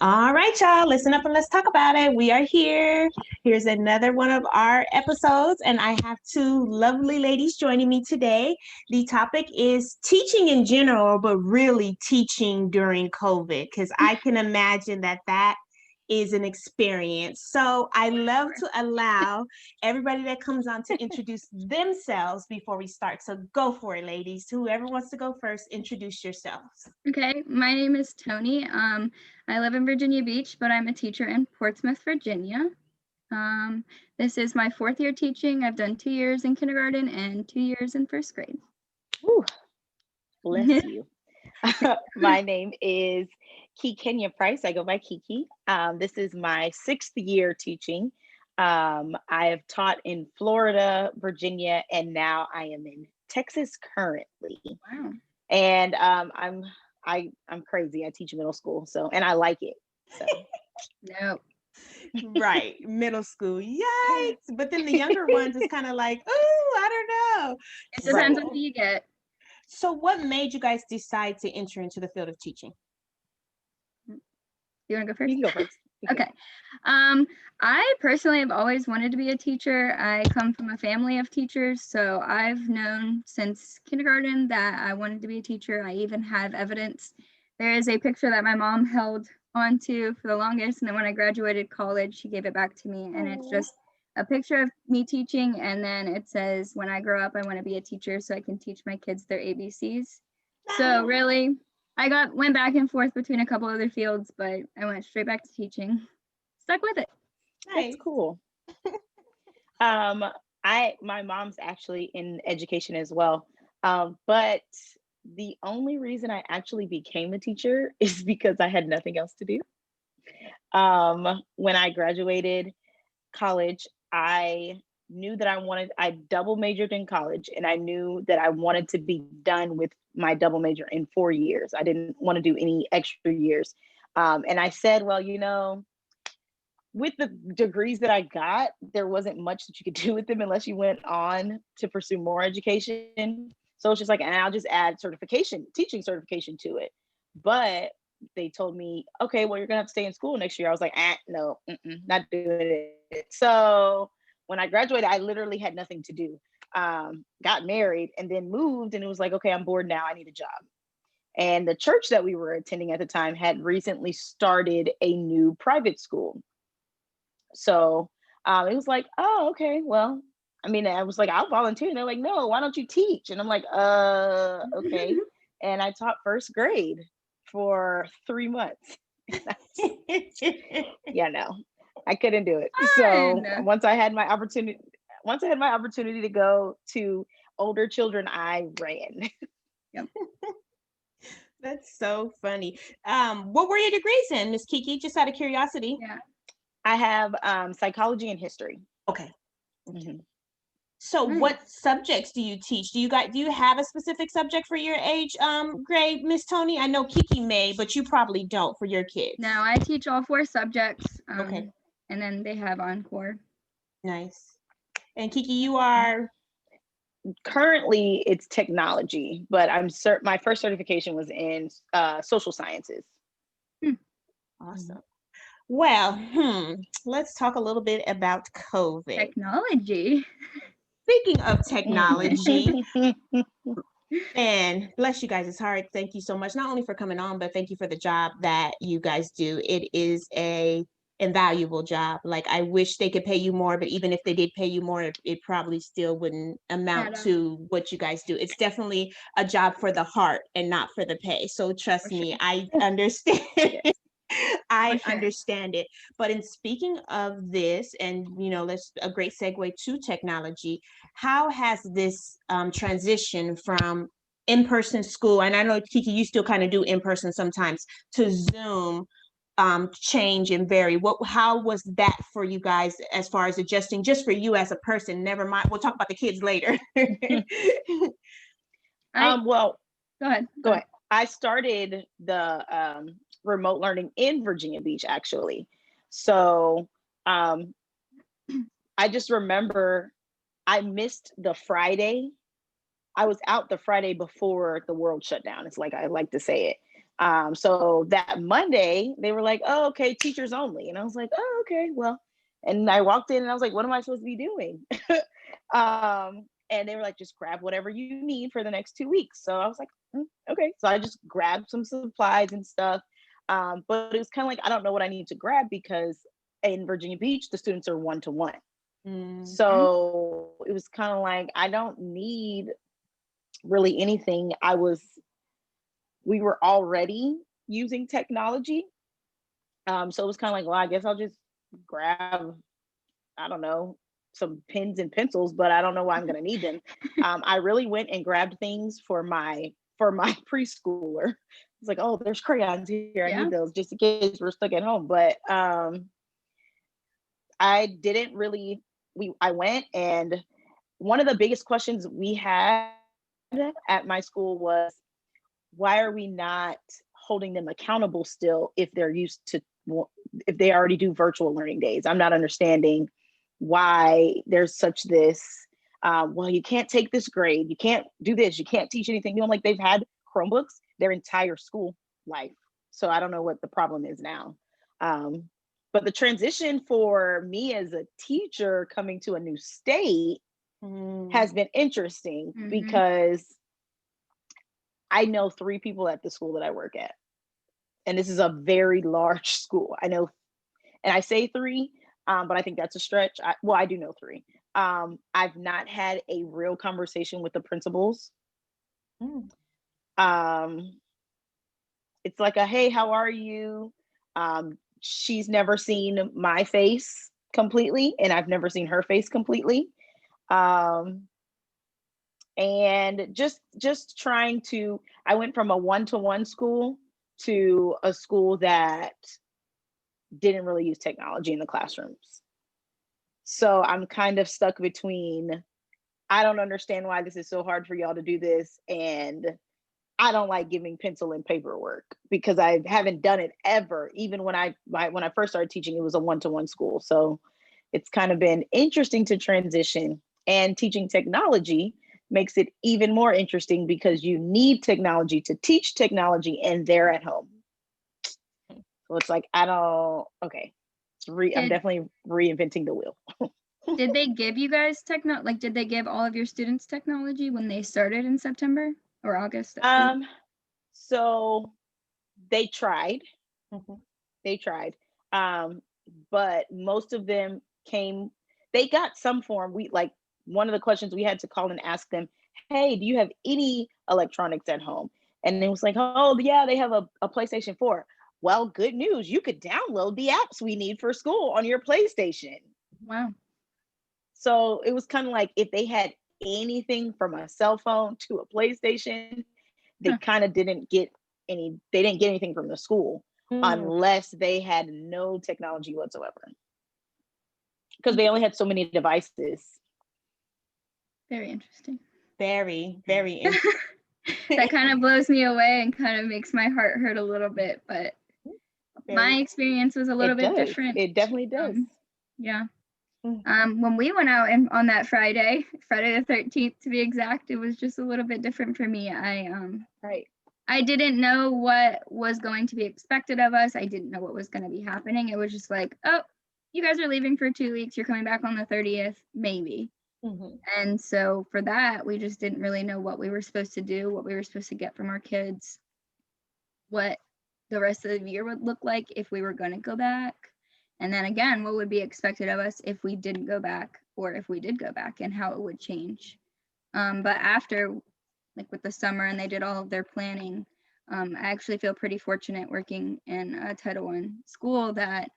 All right, y'all, listen up and let's talk about it. We are here. Here's another one of our episodes, and I have two lovely ladies joining me today. The topic is teaching in general, but really teaching during COVID, because I can imagine that is an experience. So I love to allow everybody that comes on to introduce themselves before we start. So go for it, ladies. Whoever wants to go first, introduce yourselves. Okay, my name is Tony. I live in Virginia Beach, but I'm a teacher in Portsmouth, Virginia. Um, this is my fourth year teaching. I've done 2 years in kindergarten and 2 years in first grade. Ooh, bless you. My name is Kenya Price. I go by Kiki. This is my 6th year teaching. I have taught in Florida, Virginia, and now I am in Texas currently. Wow. And I'm crazy. I teach middle school, and I like it. So No. Right, middle school, yikes. But then the younger ones is kind of like, oh, I don't know. It depends So- on who you get. So what made you guys decide to enter into the field of teaching? You want to go first? you can go first. Okay. I personally have always wanted to be a teacher. I come from a family of teachers, so I've known since kindergarten that I wanted to be a teacher. I even have evidence. There is a picture that my mom held onto for the longest, and then when I graduated college, she gave it back to me, and it's just a picture of me teaching, and then it says, when I grow up, I want to be a teacher so I can teach my kids their ABCs. So really, I went back and forth between a couple other fields, but I went straight back to teaching. Stuck with it. Nice. That's cool. My mom's actually in education as well. But the only reason I actually became a teacher is because I had nothing else to do. When I graduated college, I knew that I double majored in college, and I knew that I wanted to be done with my double major in 4 years. I didn't want to do any extra years. And I said, well, with the degrees that I got, there wasn't much that you could do with them unless you went on to pursue more education. So it's just like, and I'll just add teaching certification to it. But they told me, okay, well, you're gonna have to stay in school next year. I was like, no, not doing it. So when I graduated, I literally had nothing to do. Got married and then moved, and it was like, okay, I'm bored now. I need a job. And the church that we were attending at the time had recently started a new private school. So it was like, oh, okay, well, I was like, I'll volunteer. And they're like, no, why don't you teach? And I'm like, okay. And I taught first grade for 3 months. Yeah, no, I couldn't do it. So once I had my opportunity to go to older children, I ran. Yep. That's so funny. What were your degrees in, Miss Kiki? Just out of curiosity. Yeah. I have psychology and history. Okay. Mhm. So what subjects do you teach? Do you have a specific subject for your age grade, Miss Tony? I know Kiki may, but you probably don't for your kids. No, I teach all 4 subjects. Okay. And then they have encore. Nice. And Kiki, you are currently it's technology, but my first certification was in social sciences. Awesome. Well, let's talk a little bit about COVID. Technology. Speaking of technology, and bless you guys, it's hard. Thank you so much, not only for coming on, but thank you for the job that you guys do. It is a invaluable job. Like, I wish they could pay you more, but even if they did pay you more, it probably still wouldn't amount to what you guys do. It's definitely a job for the heart and not for the pay. So trust me, I understand. I understand it. But in speaking of this, and that's a great segue to technology, how has this transition from in-person school, and I know Kiki, you still kind of do in-person sometimes, to Zoom change and vary? How was that for you guys as far as adjusting, just for you as a person? Never mind, we'll talk about the kids later. Well, go ahead. I started the remote learning in Virginia Beach, actually. So I just remember I missed the Friday. I was out the Friday before the world shut down. It's like I like to say it. So that Monday, they were like, oh, okay, teachers only. And I was like, oh, okay, well. And I walked in and I was like, what am I supposed to be doing? And they were like, just grab whatever you need for the next 2 weeks. So I was like, okay. So I just grabbed some supplies and stuff. But it was kind of like, I don't know what I need to grab because in Virginia Beach, the students are 1-to-1. So it was kind of like, I don't need really anything. We were already using technology. So it was kind of like, well, I guess I'll just grab, I don't know, some pens and pencils, but I don't know why I'm going to need them. I really went and grabbed things for my preschooler. It's like, oh, there's crayons here. I Yeah. need those just in case we're stuck at home. But I didn't really, I went, and one of the biggest questions we had at my school was, why are we not holding them accountable still if they're used to, if they already do virtual learning days? I'm not understanding why there's such this, well, you can't take this grade, you can't do this, you can't teach anything new. I'm like, they've had Chromebooks their entire school life. So I don't know what the problem is now. But the transition for me as a teacher coming to a new state has been interesting because I know 3 people at the school that I work at. And this is a very large school. I know, and I say 3, but I think that's a stretch. I do know 3. I've not had a real conversation with the principals. It's like a, hey, how are you? She's never seen my face completely, and I've never seen her face completely. And just trying to, I went from a 1-to-1 school to a school that didn't really use technology in the classrooms. So I'm kind of stuck between, I don't understand why this is so hard for y'all to do this, and I don't like giving pencil and paper work because I haven't done it ever. Even when I first started teaching, it was a 1-to-1 school. So it's kind of been interesting to transition, and teaching technology makes it even more interesting because you need technology to teach technology, and they're at home. So it's like, okay. I'm definitely reinventing the wheel. Did they give you guys did they give all of your students technology when they started in September or August? So they tried. They tried. But most of them they got some form. One of the questions we had to call and ask them, hey, do you have any electronics at home? And it was like, oh yeah, they have a PlayStation 4. Well, good news. You could download the apps we need for school on your PlayStation. Wow. So it was kind of like, if they had anything from a cell phone to a PlayStation, they kind of didn't get anything from the school unless they had no technology whatsoever. Because they only had so many devices. Very interesting. Very, very interesting. That kind of blows me away and kind of makes my heart hurt a little bit, but my experience was a little bit different. It definitely does. Yeah. When we went out on that Friday the 13th to be exact, it was just a little bit different for me. I didn't know what was going to be expected of us. I didn't know what was going to be happening. It was just like, oh, you guys are leaving for 2 weeks. You're coming back on the 30th, maybe. And so for that, we just didn't really know what we were supposed to do, what we were supposed to get from our kids, what the rest of the year would look like if we were going to go back. And then again, what would be expected of us if we didn't go back, or if we did go back, and how it would change. But after, with the summer, and they did all of their planning, I actually feel pretty fortunate working in a Title I school that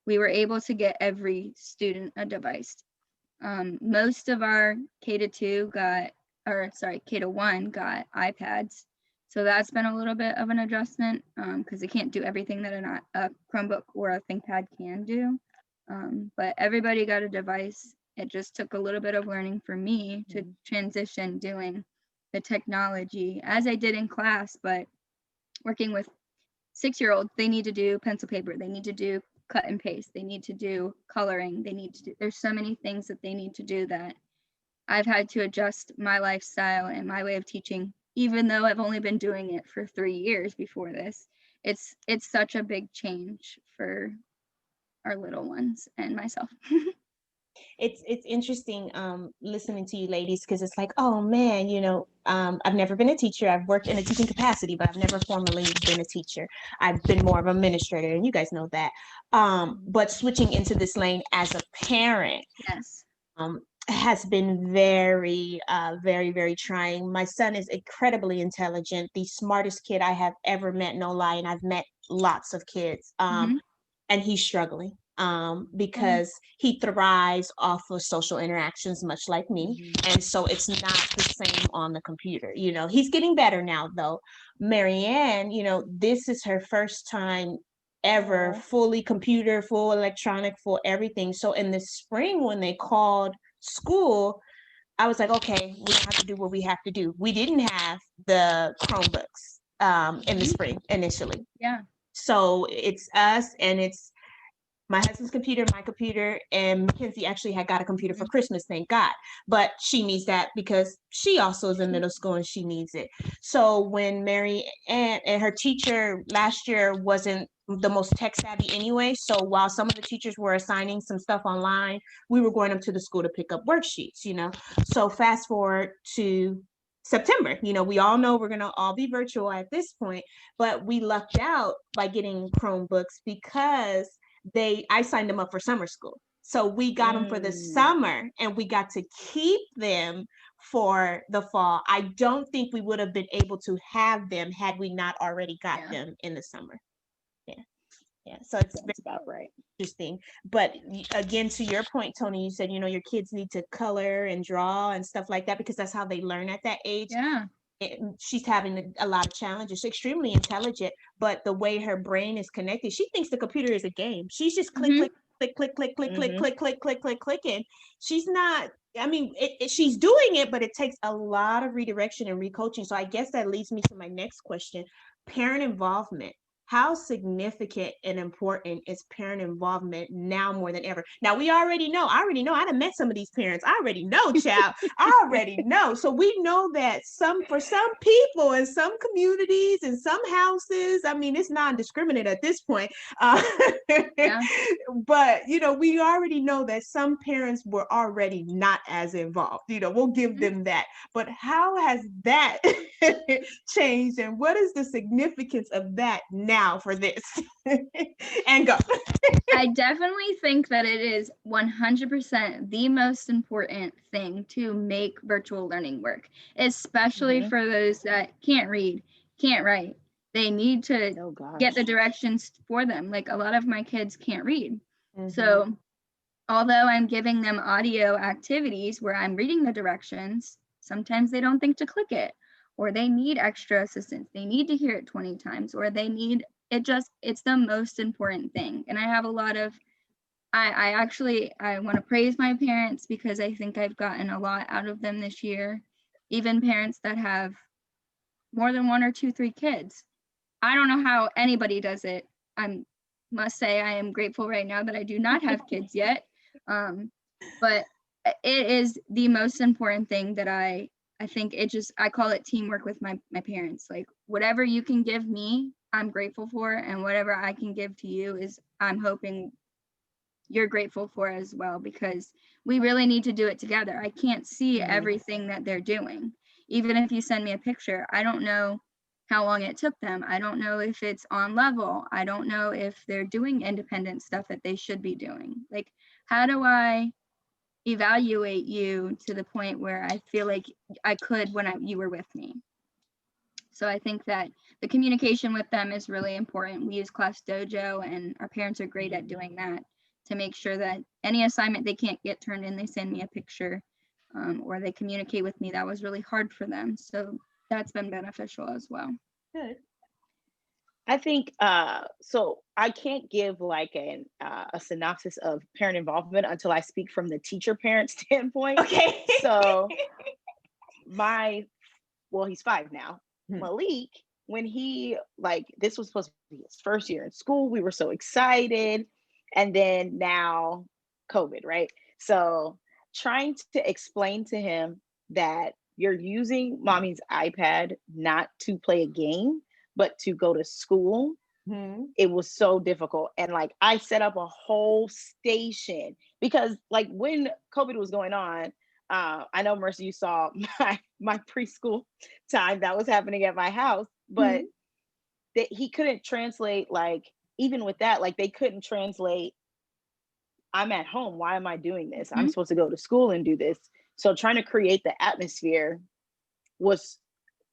we were able to get every student a device. Most of our K-1 got iPads. So that's been a little bit of an adjustment because they can't do everything that a Chromebook or a ThinkPad can do. But everybody got a device. It just took a little bit of learning for me to transition doing the technology as I did in class, but working with 6-year-olds, they need to do pencil paper, they need to do cut and paste, they need to do coloring, there's so many things that they need to do that I've had to adjust my lifestyle and my way of teaching even though I've only been doing it for 3 years before this. It's such a big change for our little ones and myself. It's interesting listening to you ladies, because it's like, oh man, I've never been a teacher. I've worked in a teaching capacity, but I've never formally been a teacher. I've been more of an administrator, and you guys know that. But switching into this lane as a parent Yes. has been very, very, very trying. My son is incredibly intelligent, the smartest kid I have ever met, no lie, and I've met lots of kids. Mhm. And he's struggling because he thrives off of social interactions, much like me. And so it's not the same on the computer. He's getting better now, though. Marianne, this is her first time ever fully computer, full electronic, full everything. So in the spring, when they called school, I was like, okay, we have to do what we have to do. We didn't have the Chromebooks in the spring initially. Yeah. So it's us, and it's my husband's computer, my computer, and Mackenzie actually had got a computer for Christmas, thank God. But she needs that because she also is in middle school and she needs it. So when Mary and her teacher last year wasn't the most tech savvy anyway, so while some of the teachers were assigning some stuff online, we were going up to the school to pick up worksheets, So fast forward to September, we all know we're going to all be virtual at this point, but we lucked out by getting Chromebooks because I signed them up for summer school. So we got them for the summer, and we got to keep them for the fall. I don't think we would have been able to have them had we not already got them in the summer. Yeah. So it's That's about right. Interesting. But again, to your point, Tony, you said, your kids need to color and draw and stuff like that because that's how they learn at that age. Yeah. She's having a lot of challenges. She's extremely intelligent, but the way her brain is connected, she thinks the computer is a game. She's just click, click, click, click, click, click, click, click, click, click, click, clicking. She's not. I mean, she's doing it, but it takes a lot of redirection and recoaching. So I guess that leads me to my next question: parent involvement. How significant and important is parent involvement now more than ever? Now, I already know. I done met some of these parents. I already know, child. I already know. So we know that for some people in some communities and some houses, I mean, it's non-discriminate at this point. But, we already know that some parents were already not as involved. We'll give them that. But how has that changed, and what is the significance of that now for this? And go. I definitely think that it is 100% the most important thing to make virtual learning work, especially for those that can't read, can't write. They need to get the directions for them. Like a lot of my kids can't read. So although I'm giving them audio activities where I'm reading the directions, sometimes they don't think to click it, or they need extra assistance. They need to hear it 20 times, or they need it's the most important thing. And I have a lot of, I want to praise my parents because I think I've gotten a lot out of them this year. Even parents that have more than 1 or 2, 3 kids. I don't know how anybody does it. I must say I am grateful right now that I do not have kids yet. But it is the most important thing that I think I call it teamwork with my parents. Like whatever you can give me, I'm grateful for, and whatever I can give to you is I'm hoping you're grateful for as well, because we really need to do it together. I can't see everything that they're doing. Even if you send me a picture, I don't know how long it took them. I don't know if it's on level. I don't know if they're doing independent stuff that they should be doing. Like, how do I evaluate you to the point where I feel like I could when you were with me? So I think that the communication with them is really important. We use Class Dojo, and our parents are great at doing that to make sure that any assignment they can't get turned in, they send me a picture, or they communicate with me. That was really hard for them. So that's been beneficial as well. Good. I think, so I can't give like a synopsis of parent involvement until I speak from the teacher parent standpoint. Okay. So he's 5 now. Malik, when this was supposed to be his first year in school, we were so excited. And then now COVID, right? So trying to explain to him that you're using mommy's iPad not to play a game, but to go to school. It was so difficult. And like I set up a whole station because like when COVID was going on, I know Mercy, you saw my preschool time that was happening at my house, but that he couldn't translate, like even with that, like they couldn't translate, I'm at home, why am I doing this? I'm supposed to go to school and do this. So trying to create the atmosphere was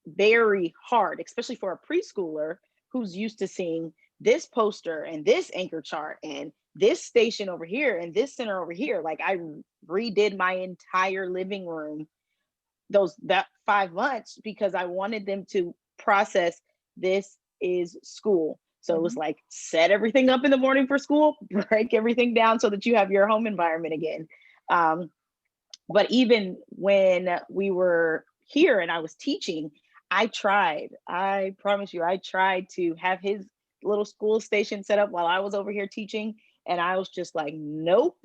very hard, especially for a preschooler who's used to seeing this poster and this anchor chart and this station over here and this center over here. Like I redid my entire living room that 5 months because I wanted them to process this is school. So it was like set everything up in the morning for school, break everything down so that you have your home environment again. But even when we were here and I was teaching, I promise you, I tried to have his little school station set up while I was over here teaching. And I was just like, nope,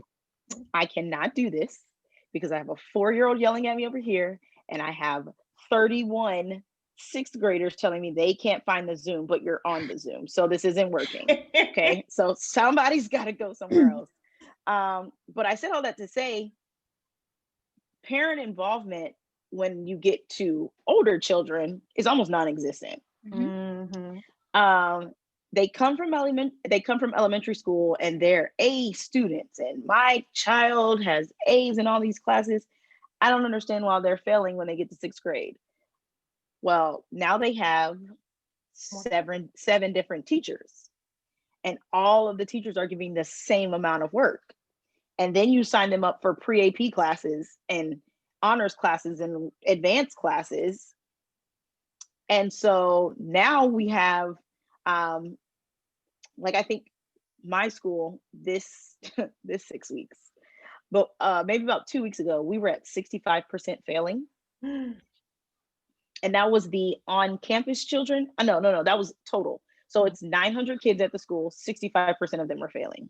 I cannot do this because I have a 4-year-old yelling at me over here. And I have 31 6th graders telling me they can't find the Zoom, but you're on the Zoom. So this isn't working. Okay. So somebody's got to go somewhere else. But I said all that to say, parent involvement when you get to older children is almost non-existent. They come from elementary school and they're A students, and my child has A's in all these classes. I don't understand why they're failing when they get to 6th grade. Well, now they have seven different teachers, and all of the teachers are giving the same amount of work. And then you sign them up for pre-AP classes and honors classes and advanced classes. And so now we have, like I think my school this 6 weeks, but maybe about 2 weeks ago, we were at 65% failing. And that was the on-campus children. No, that was total. So it's 900 kids at the school, 65% of them were failing.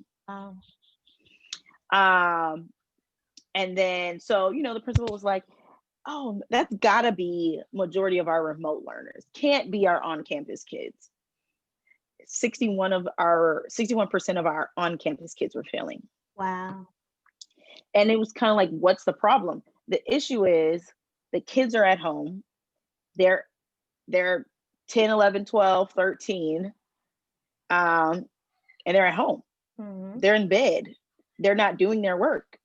And then, so, the principal was like, oh, that's gotta be majority of our remote learners. Can't be our on-campus kids. 61% of our on-campus kids were failing. Wow. And it was kind of like, what's the problem? The issue is the kids are at home. They're 10, 11, 12, 13, and they're at home. They're in bed. They're not doing their work.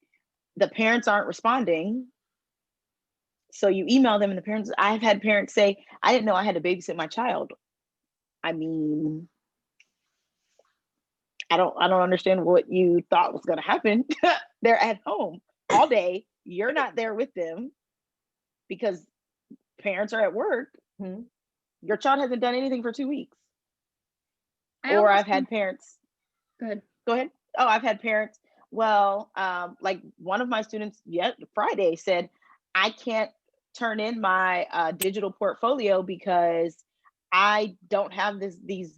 The parents aren't responding. So you email them and the parents, I've had parents say, I didn't know I had to babysit my child. I mean, I don't understand what you thought was going to happen. They're at home all day. You're not there with them because parents are at work. Your child hasn't done anything for 2 weeks. Or I've had parents. Go ahead. Oh, I've had parents. Well, like one of my students Friday said, I can't turn in my digital portfolio because I don't have these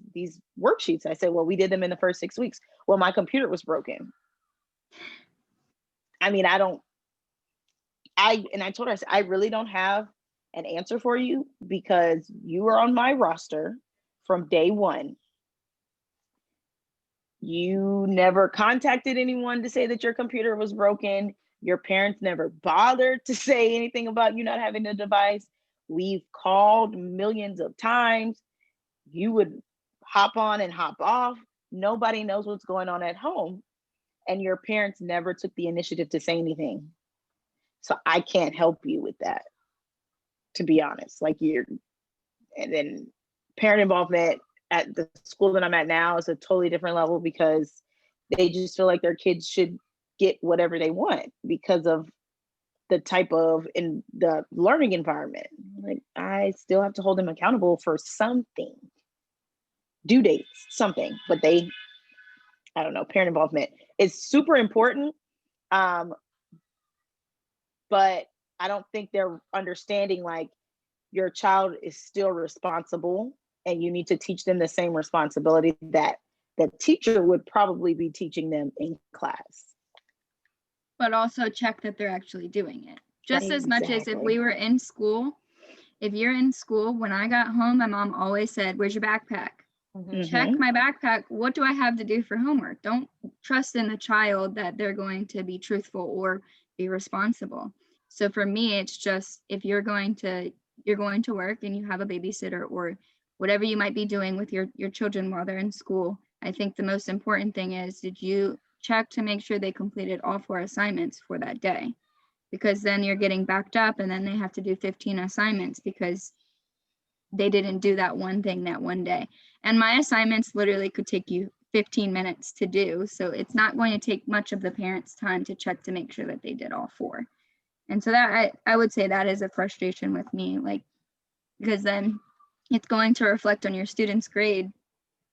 worksheets. I said, well, we did them in the first 6 weeks. Well, my computer was broken. I mean, I told her, I said, I really don't have an answer for you because you were on my roster from day one. You never contacted anyone to say that your computer was broken. Your parents never bothered to say anything about you not having a device. We've called millions of times. You would hop on and hop off. Nobody knows what's going on at home. And your parents never took the initiative to say anything. So I can't help you with that, to be honest. And then parent involvement at the school that I'm at now is a totally different level because they just feel like their kids should get whatever they want because of the type of in the learning environment. Like I still have to hold them accountable for something, due dates, something, but I don't know, parent involvement is super important. But I don't think they're understanding like your child is still responsible and you need to teach them the same responsibility that the teacher would probably be teaching them in class. But also check that they're actually doing it. Just as much as if Exactly. we were in school. If you're in school, when I got home, my mom always said, "Where's your backpack?" Mhm. Check Mhm. my backpack. What do I have to do for homework? Don't trust in the child that they're going to be truthful or be responsible. So for me, it's just if you're going to work and you have a babysitter or whatever you might be doing with your children while they're in school, I think the most important thing is, did you check to make sure they completed all 4 assignments for that day? Because then you're getting backed up and then they have to do 15 assignments because they didn't do that one thing that one day. And my assignments literally could take you 15 minutes to do. So it's not going to take much of the parents' time to check to make sure that they did all 4. And so that I would say that is a frustration with me, like, because then it's going to reflect on your students' grade,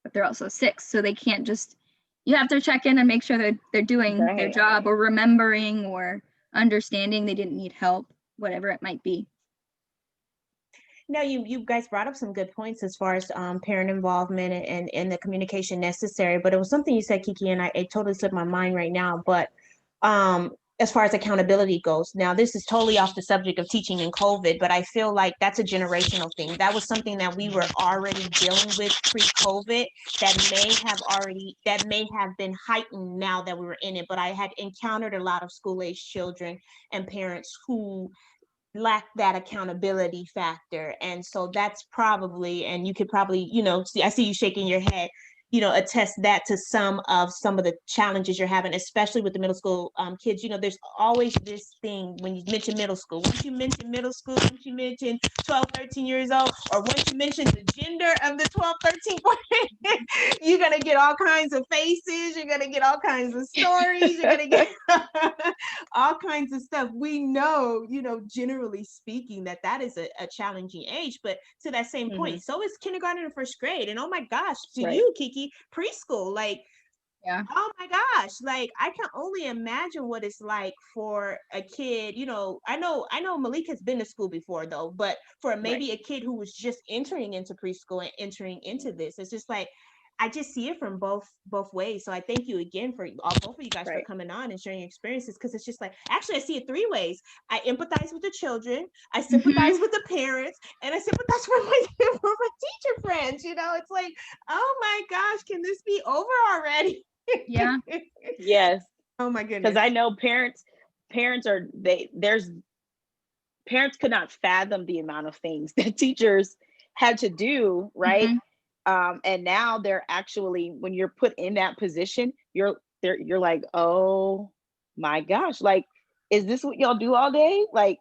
but they're also 6. So they can't just, you have to check in and make sure that they're doing their Right. job or remembering or understanding they didn't need help, whatever it might be. No, you guys brought up some good points as far as parent involvement and the communication necessary. But it was something you said, Kiki, and it totally slipped my mind right now. But as far as accountability goes, now this is totally off the subject of teaching in COVID, but I feel like that's a generational thing. That was something that we were already dealing with pre-COVID that may have been heightened now that we were in it. But I had encountered a lot of school-age children and parents who lack that accountability factor. And so that's probably, and you could probably, see, I see you shaking your head, attest that to some of the challenges you're having, especially with the middle school kids. There's always this thing when you mention middle school, once you mention middle school, once you mention 12, 13 years old, or once you mention the gender of the 12, 13, you're going to get all kinds of faces, you're going to get all kinds of stories, you're going to get all kinds of stuff. We know, generally speaking, that is a challenging age, but to that same point, so is kindergarten and first grade. And oh my gosh, to Right. you, Kiki, preschool, like, Yeah. oh my gosh, like I can only imagine what it's like for a kid. I know Malik has been to school before though, but for maybe a kid who was just entering into preschool and entering into this, it's just like I just see it from both ways. So I thank you again for both of you guys for Right. coming on and sharing your experiences, because it's just like, actually I see it 3 ways. I empathize with the children, I Mm-hmm. sympathize with the parents, and I sympathize with my teacher friends. It's like, oh my gosh, can this be over already? Yeah. Yes. Oh my Because goodness. I know parents could not fathom the amount of things that teachers had to do, right? And now they're actually, when you're put in that position, you're like, oh my gosh, like, is this what y'all do all day? Like,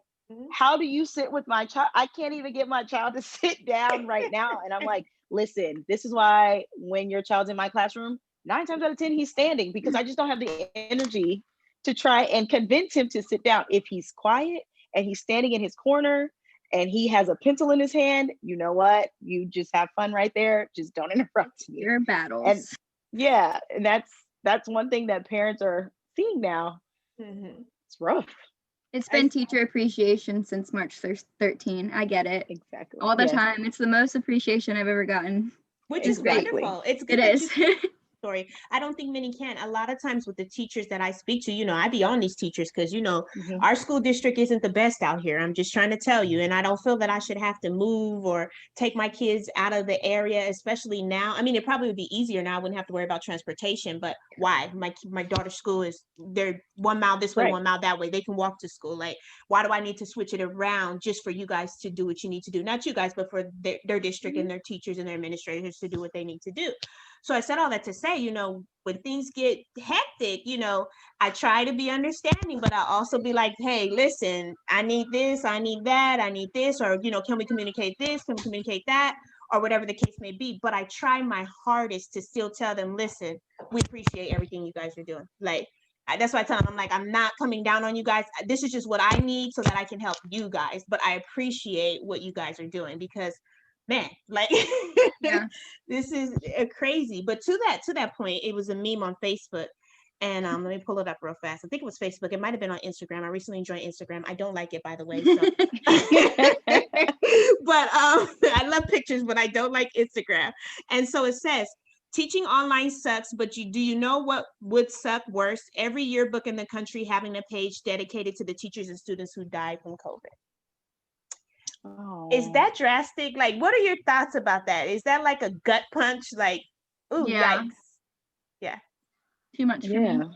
how do you sit with my child? I can't even get my child to sit down right now. And I'm like, listen, this is why when your child's in my classroom, 9 times out of 10, he's standing, because I just don't have the energy to try and convince him to sit down. If he's quiet and he's standing in his corner and he has a pencil in his hand, you know what? You just have fun right there. Just don't interrupt me. Your battles. And yeah, and that's one thing that parents are seeing now. It's rough. It's been teacher appreciation since March 13. I get it. Exactly. All the time. It's the most appreciation I've ever gotten. Which is wonderful. It's good. It is. Story. I don't think many can. A lot of times with the teachers that I speak to, I be on these teachers because, our school district isn't the best out here. I'm just trying to tell you. And I don't feel that I should have to move or take my kids out of the area, especially now. I mean, it probably would be easier now. I wouldn't have to worry about transportation, but why? My daughter's school they're 1 mile this way, Right. 1 mile that way. They can walk to school. Like, why do I need to switch it around just for you guys to do what you need to do? Not you guys, but for their district and their teachers and their administrators to do what they need to do. So I said all that to say, when things get hectic, I try to be understanding, but I also be like, hey, listen, I need this, I need that, I need this, or, can we communicate this? Can we communicate that? Or whatever the case may be. But I try my hardest to still tell them, listen, we appreciate everything you guys are doing. Like, that's why I tell them, I'm like, I'm not coming down on you guys. This is just what I need so that I can help you guys. But I appreciate what you guys are doing because, man, like, this is crazy. But to that point, it was a meme on Facebook. And let me pull it up real fast. I think it was Facebook. It might have been on Instagram. I recently joined Instagram. I don't like it, by the way. So. But I love pictures, but I don't like Instagram. And so it says, Teaching online sucks, but do you know what would suck worse? Every yearbook in the country having a page dedicated to the teachers and students who died from COVID. Is Oh, that drastic? Like, what are your thoughts about that? Is that like a gut punch? Like, ooh, Yeah. yikes. Yeah. Too much for yeah. me.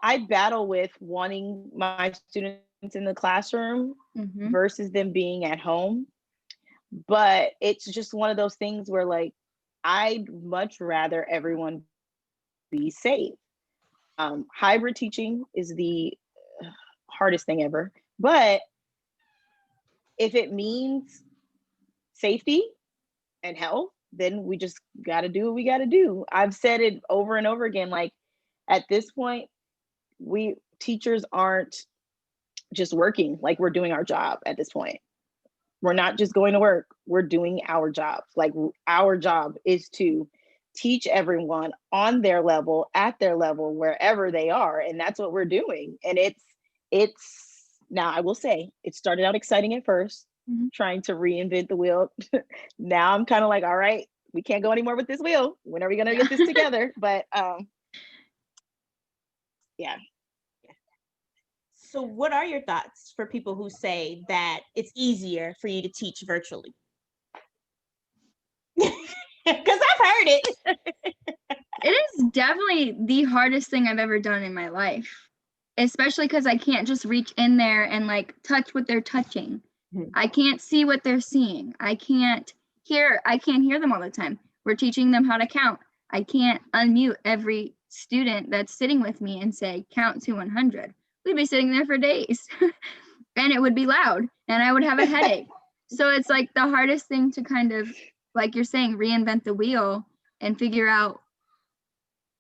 I battle with wanting my students in the classroom Mhm. versus them being at home. But it's just one of those things where, like, I'd much rather everyone be safe. Hybrid teaching is the hardest thing ever. But if it means safety and health, then we just got to do what we got to do. I've said it over and over again. Like, at this point, we teachers aren't just working, like, we're doing our job at this point. We're not just going to work, we're doing our jobs. Like, our job is to teach everyone on their level, at their level, wherever they are. And that's what we're doing. And it's now, I will say, it started out exciting at first, Mhm. trying to reinvent the wheel. Now I'm kind of like, all right, we can't go anymore with this wheel. When are we gonna Yeah. get this together? But yeah. So what are your thoughts for people who say that it's easier for you to teach virtually? Because I've heard it. It is definitely the hardest thing I've ever done in my life, especially because I can't just reach in there and like touch what they're touching. Mhm. I can't see what they're seeing. I can't hear them all the time. We're teaching them how to count. I can't unmute every student that's sitting with me and say, count to 100. We'd be sitting there for days and it would be loud and I would have a headache. So it's like the hardest thing to kind of, like you're saying, reinvent the wheel and figure out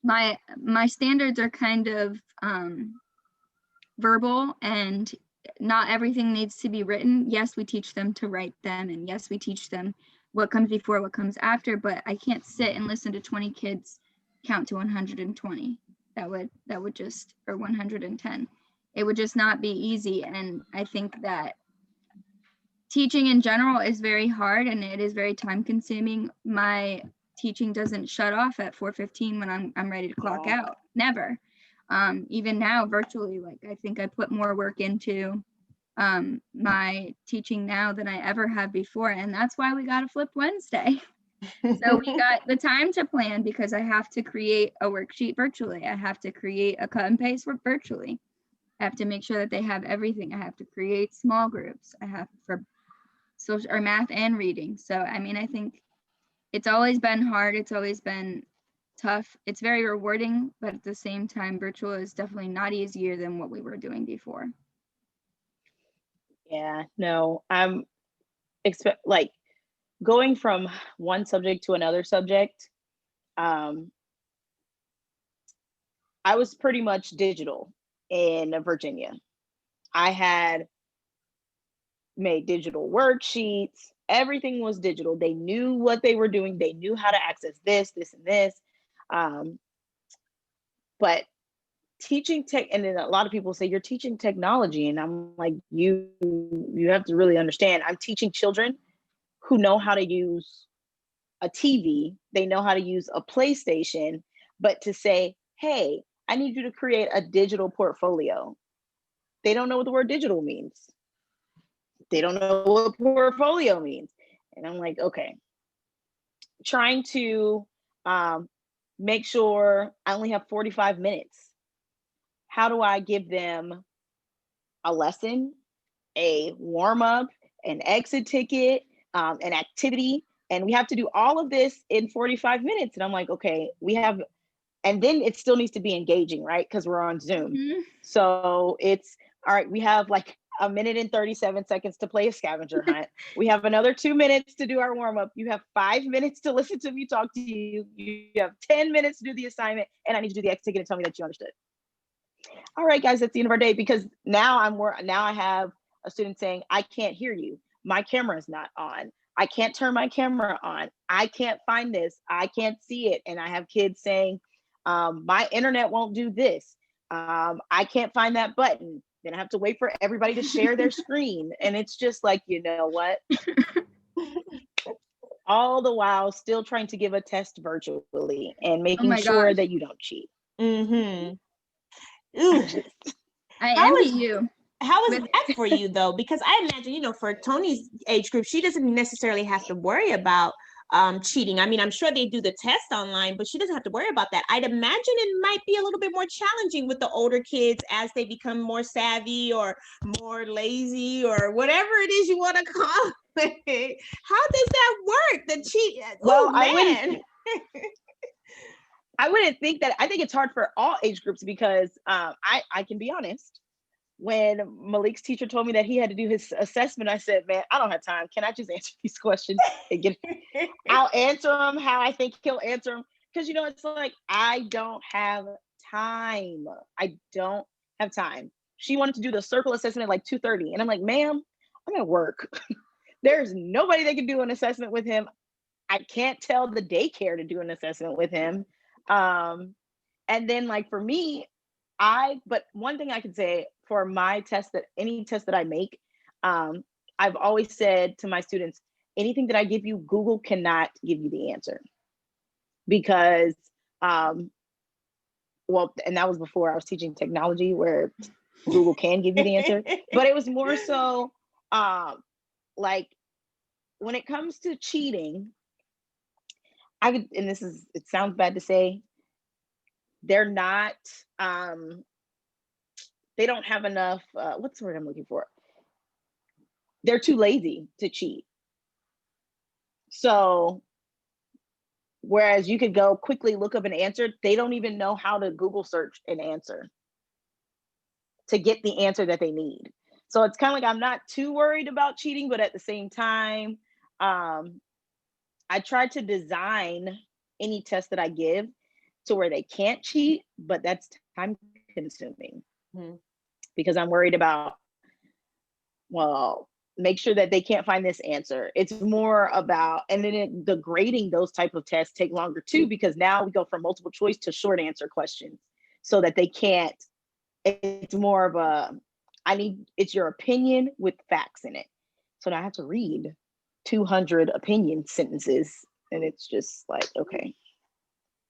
my standards are kind of verbal, and not everything needs to be written. Yes, we teach them to write them, and yes, we teach them what comes before, what comes after, but I can't sit and listen to 20 kids count to 120. That would just, or 110. It would just not be easy. And I think that teaching in general is very hard and it is very time consuming. My teaching doesn't shut off at 4:15 when I'm ready to clock out. Never. Even now virtually, like, I think I put more work into my teaching now than I ever have before. And that's why we got a Flip Wednesday. So we got the time to plan because I have to create a worksheet virtually. I have to create a cut and paste work virtually. I have to make sure that they have everything. I have to create small groups. I have for social or math and reading. So, I mean, I think it's always been hard. It's always been tough. It's very rewarding, but at the same time, virtual is definitely not easier than what we were doing before. Yeah, no, I'm like going from one subject to another subject. I was pretty much digital in Virginia. I had made digital worksheets. Everything was digital. They knew what they were doing. They knew how to access this, and this. But teaching tech, and then a lot of people say you're teaching technology, and I'm like, you have to really understand. I'm teaching children who know how to use a TV. They know how to use a PlayStation. But to say, hey, I need you to create a digital portfolio. They don't know what the word digital means. They don't know what portfolio means. And I'm like, okay, trying to make sure I only have 45 minutes. How do I give them a lesson, a warm up, an exit ticket, an activity? And we have to do all of this in 45 minutes. And I'm like, okay, we have, and then it still needs to be engaging, right? Because we're on Zoom. Mm-hmm. So it's, all right, we have like a minute and 37 seconds to play a scavenger hunt. We have another 2 minutes to do our warm up. You have 5 minutes to listen to me talk to you. You have 10 minutes to do the assignment, and I need you to do the exit ticket and tell me that you understood. All right, guys, that's the end of our day, because now I have a student saying, I can't hear you. My camera is not on. I can't turn my camera on. I can't find this. I can't see it. And I have kids saying, my internet won't do this. I can't find that button. Then I have to wait for everybody to share their screen. And it's just like, you know what? all the while still trying to give a test virtually and Oh making my sure gosh. that you don't cheat. Mm-hmm. Ooh, I how envy is you. how is With that for you though? Because I imagine, for Tony's age group, she doesn't necessarily have to worry about cheating. I mean, I'm sure they do the test online, but she doesn't have to worry about that. I'd imagine it might be a little bit more challenging with the older kids as they become more savvy or more lazy or whatever it is you want to call it. How does that work? The cheat? Well, Oh man. I wouldn't think that. I think it's hard for all age groups because I can be honest. When Malik's teacher told me that he had to do his assessment, I said, man, I don't have time. Can I just answer these questions and get, I'll answer them how I think he'll answer them. Because, it's like, I don't have time. I don't have time. She wanted to do the circle assessment at like 2:30. And I'm like, ma'am, I'm at work. There's nobody that can do an assessment with him. I can't tell the daycare to do an assessment with him. And then like for me, but one thing I could say for my test, that any test that I make, I've always said to my students, anything that I give you, Google cannot give you the answer. Because, well, and that was before I was teaching technology where Google can give you the answer, but it was more so like when it comes to cheating, and it sounds bad to say, they're not, they don't have enough, what's the word I'm looking for? They're too lazy to cheat. So, whereas you could go quickly look up an answer, they don't even know how to Google search an answer to get the answer that they need. So it's kind of like, I'm not too worried about cheating, but at the same time, I try to design any test that I give to where they can't cheat, but that's time consuming. Mm-hmm. Because I'm worried about, well, make sure that they can't find this answer. It's more about, and then the grading those type of tests take longer too, because now we go from multiple choice to short answer questions so that they can't, it's more of a, it's your opinion with facts in it. So now I have to read 200 opinion sentences and it's just like, okay,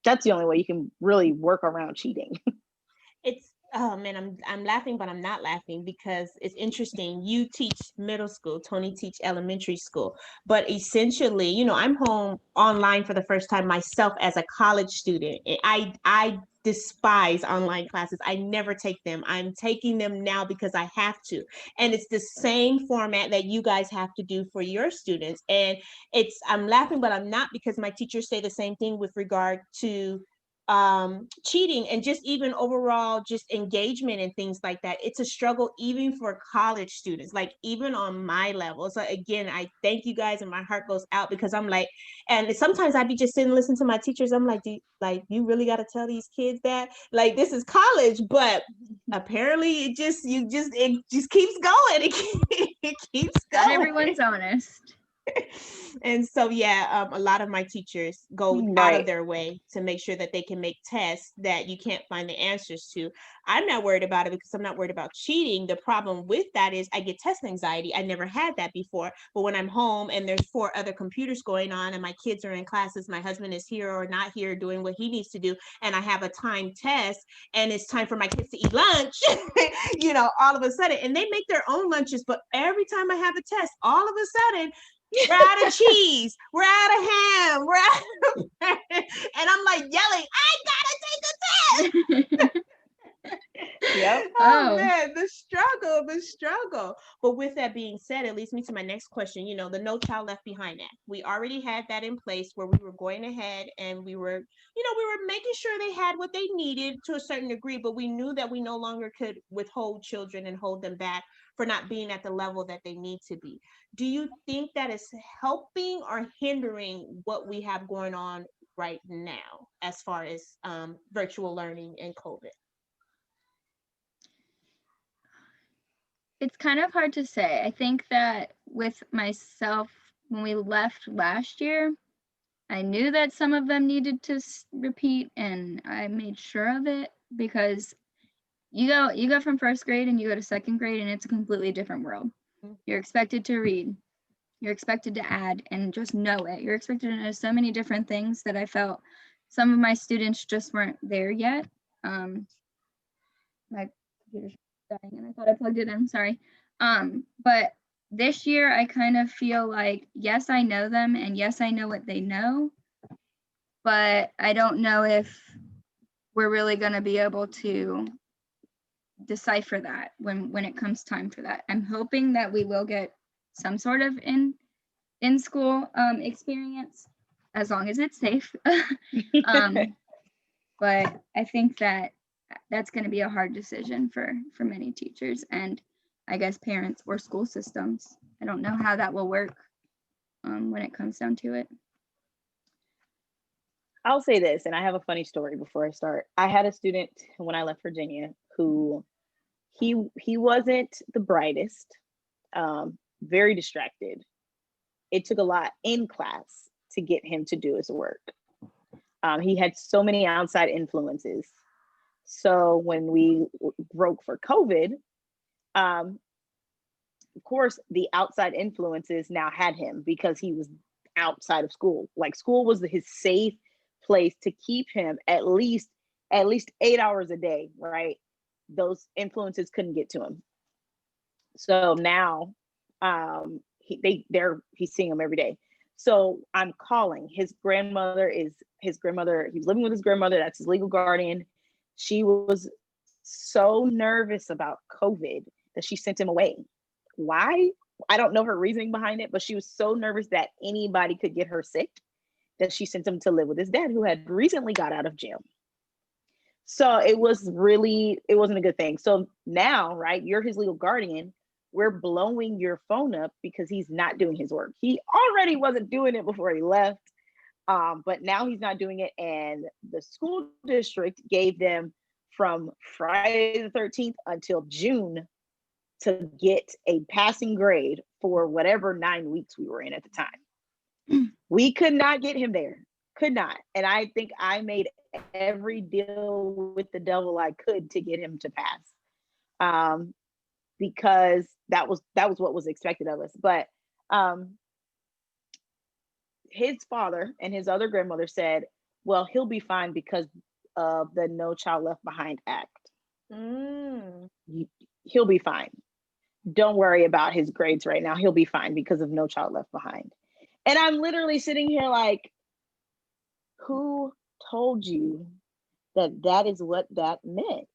that's the only way you can really work around cheating. It's, oh man, I'm laughing, but I'm not laughing because it's interesting. You teach middle school, Tony teach elementary school, but essentially, I'm home online for the first time myself as a college student. I despise online classes. I never take them. I'm taking them now because I have to. And it's the same format that you guys have to do for your students. And I'm laughing, but I'm not, because my teachers say the same thing with regard to cheating and just even overall just engagement and things like that. It's a struggle even for college students, like even on my level. So again, I thank you guys and my heart goes out, because I'm like, and sometimes I'd be just sitting listening to my teachers. I'm like, you really got to tell these kids that, like, this is college, but apparently it just keeps going. It keeps going. Not everyone's honest. And so, yeah, a lot of my teachers go out of their way to make sure that they can make tests that you can't find the answers to. I'm not worried about it because I'm not worried about cheating. The problem with that is I get test anxiety. I never had that before. But when I'm home and there's 4 other computers going on and my kids are in classes, my husband is here or not here doing what he needs to do, and I have a timed test and it's time for my kids to eat lunch, all of a sudden, and they make their own lunches, but every time I have a test, all of a sudden, we're out of cheese, we're out of ham, we're out of and I'm like yelling, I gotta take a test. Yep. Oh man, the struggle. But with that being said, it leads me to my next question. The No Child Left Behind Act. We already had that in place where we were going ahead and we were making sure they had what they needed to a certain degree, but we knew that we no longer could withhold children and hold them back for not being at the level that they need to be. Do you think that is helping or hindering what we have going on right now as far as virtual learning and COVID? It's kind of hard to say. I think that with myself, when we left last year, I knew that some of them needed to repeat, and I made sure of it, because you go from first grade and you go to second grade and it's a completely different world. You're expected to read. you're expected to add and just know it. You're expected to know so many different things that I felt some of my students just weren't there yet. My computer's dying and I thought I plugged it in, sorry. But this year I kind of feel like, yes, I know them and yes, I know what they know, but I don't know if we're really going to be able to decipher that when it comes time for that. I'm hoping that we will get some sort of in school experience as long as it's safe. But I think that that's going to be a hard decision for many teachers and I guess parents or school systems. I don't know how that will work when it comes down to it. I'll say this, and I have a funny story before I start. I had a student when I left Virginia who he wasn't the brightest, very distracted. It took a lot in class to get him to do his work. He had so many outside influences. So when we broke for COVID, of course, the outside influences now had him because he was outside of school. Like school was his safe place to keep him at least 8 hours a day, right? Those influences couldn't get to him. So now he's seeing them every day. So I'm calling his grandmother. He was living with his grandmother. That's his legal guardian. She was so nervous about COVID that she sent him away. Why? I don't know her reasoning behind it, but she was so nervous that anybody could get her sick that she sent him to live with his dad, who had recently got out of jail. So it wasn't a good thing. So now, right, you're his legal guardian. We're blowing your phone up because he's not doing his work. He already wasn't doing it before he left, but now he's not doing it. And the school district gave them from Friday the 13th until June to get a passing grade for whatever 9 weeks we were in at the time. We could not get him there. Could not. And I think I made every deal with the devil I could to get him to pass. Because that was what was expected of us. But his father and his other grandmother said, well, he'll be fine because of the No Child Left Behind Act. He'll be fine. Don't worry about his grades right now. He'll be fine because of No Child Left Behind. And I'm literally sitting here like, who told you that is what that meant?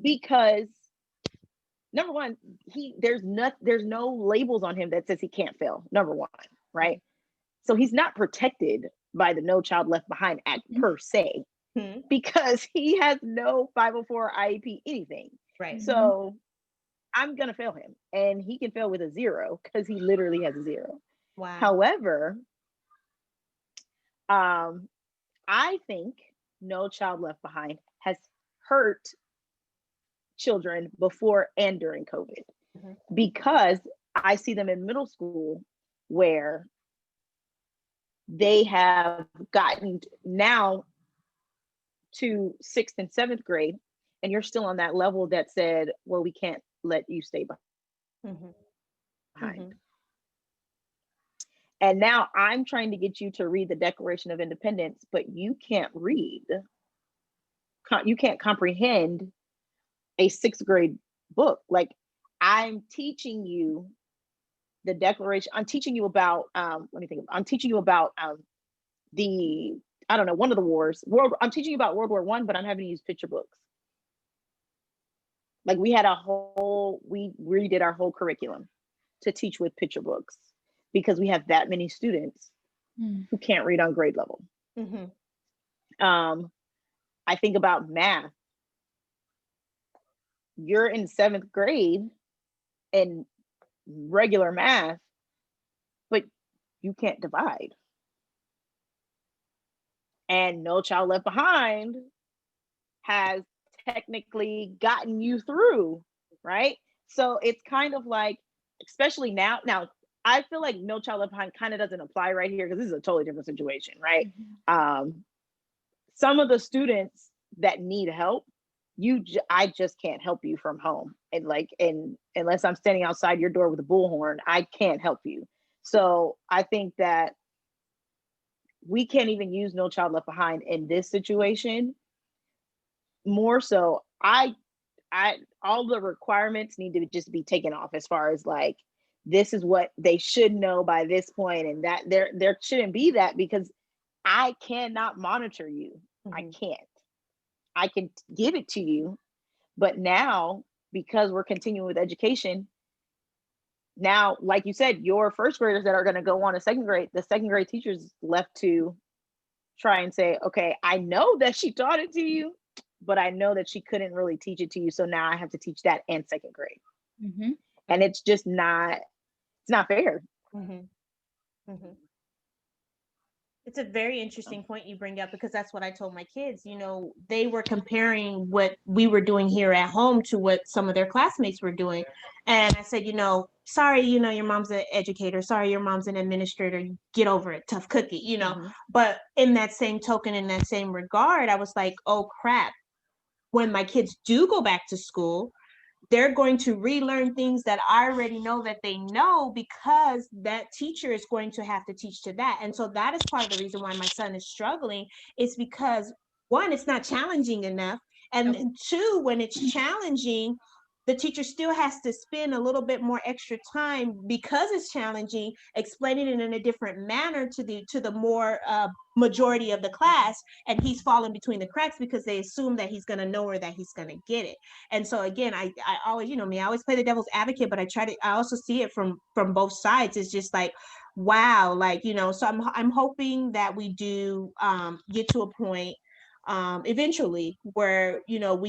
Because number one, there's no labels on him that says he can't fail. Number one, right? So he's not protected by the No Child Left Behind Act per se, because he has no 504 IEP anything. Right. So I'm gonna fail him, and he can fail with a 0 because he literally has a 0. Wow. However, I think No Child Left Behind has hurt children before and during COVID, because I see them in middle school where they have gotten now to 6th and 7th grade, and you're still on that level that said, well, we can't let you stay behind. And now I'm trying to get you to read the Declaration of Independence, but you can't read. You can't comprehend a 6th grade book. Like, I'm teaching you the Declaration. I'm teaching you about, I'm teaching you about one of the wars. I'm teaching you about World War I, but I'm having to use picture books. Like, we redid our whole curriculum to teach with picture books because we have that many students who can't read on grade level. I think about math. You're in 7th grade in regular math, but you can't divide. And No Child Left Behind has technically gotten you through, right? So it's kind of like, especially now I feel like No Child Left Behind kind of doesn't apply right here because this is a totally different situation, right? Some of the students that need help, I just can't help you from home, and unless I'm standing outside your door with a bullhorn, I can't help you. So I think that we can't even use No Child Left Behind in this situation. More so, I all the requirements need to just be taken off as far as like, this is what they should know by this point, and that there shouldn't be that, because I cannot monitor you. I can't. I can give it to you, but now, because we're continuing with education, now, like you said, your first graders that are going to go on to second grade, the second grade teachers left to try and say, okay, I know that she taught it to you, but I know that she couldn't really teach it to you. So now I have to teach that and second grade. And it's just not, it's not fair. It's a very interesting point you bring up, because that's what I told my kids. You know, they were comparing what we were doing here at home to what some of their classmates were doing. And I said, you know, sorry, you know, your mom's an educator. Sorry, your mom's an administrator. Get over it. Tough cookie, you know. But in that same token, in that same regard, I was like, oh, crap. When my kids do go back to school, they're going to relearn things that I already know that they know, because that teacher is going to have to teach to that. And so that is part of the reason why my son is struggling, is because, one, it's not challenging enough. And two, when it's challenging, the teacher still has to spend a little bit more extra time, because it's challenging, explaining it in a different manner to the more majority of the class. And he's falling between the cracks because they assume that he's going to know, or that he's going to get it. And so again, I always, you know me, I always play the devil's advocate, but I also see it from both sides. It's just like, wow, like, you know, so I'm hoping that we do get to a point eventually where, you know,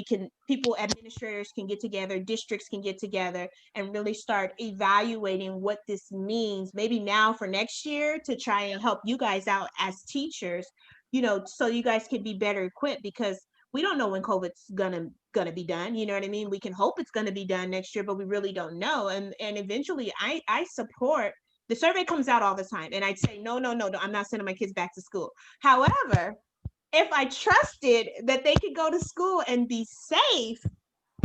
administrators can get together, districts can get together, and really start evaluating what this means, maybe now for next year, to try and help you guys out as teachers, you know, so you guys can be better equipped, because we don't know when COVID's gonna be done. You know what I mean? We can hope it's gonna be done next year, but we really don't know. And eventually, I support. The survey comes out all the time, and I'd say no, I'm not sending my kids back to school. However, if I trusted that they could go to school and be safe,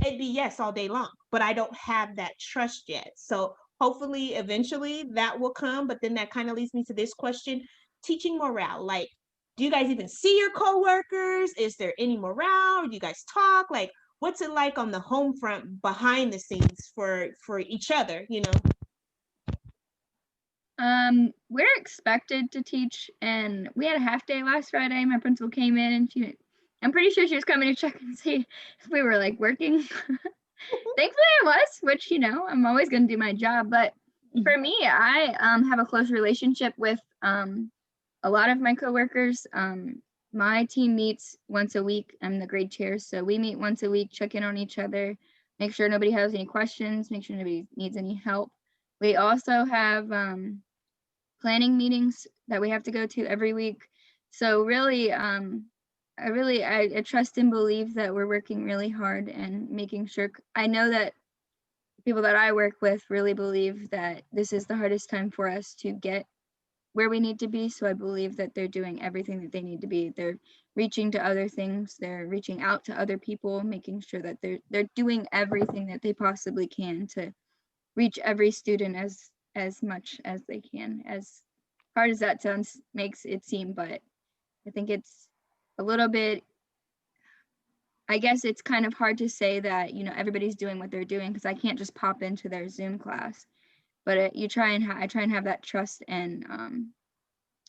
it'd be yes all day long. But I don't have that trust yet. So hopefully, eventually, that will come. But then that kind of leads me to this question: teaching morale. Like, do you guys even see your coworkers? Is there any morale? Do you guys talk? Like, what's it like on the home front, behind the scenes, for each other, you know? We're expected to teach, and we had a half day last Friday. My principal came in, and I'm pretty sure she was coming to check and see if we were like working. Thankfully I was, which, you know, I'm always going to do my job. But for me, I have a close relationship with a lot of my coworkers. My team meets once a week. I'm the grade chair, so we meet once a week, check in on each other, make sure nobody has any questions, make sure nobody needs any help. We also have planning meetings that we have to go to every week. So really, I trust and believe that we're working really hard and making sure. I know that people that I work with really believe that this is the hardest time for us to get where we need to be. So I believe that they're doing everything that they need to be. They're reaching to other things. They're reaching out to other people, making sure that they're doing everything that they possibly can to reach every student as much as they can. As hard as that makes it seem, but I think it's a little bit, I guess it's kind of hard to say that, you know, everybody's doing what they're doing, because I can't just pop into their Zoom class. But I try and have that trust and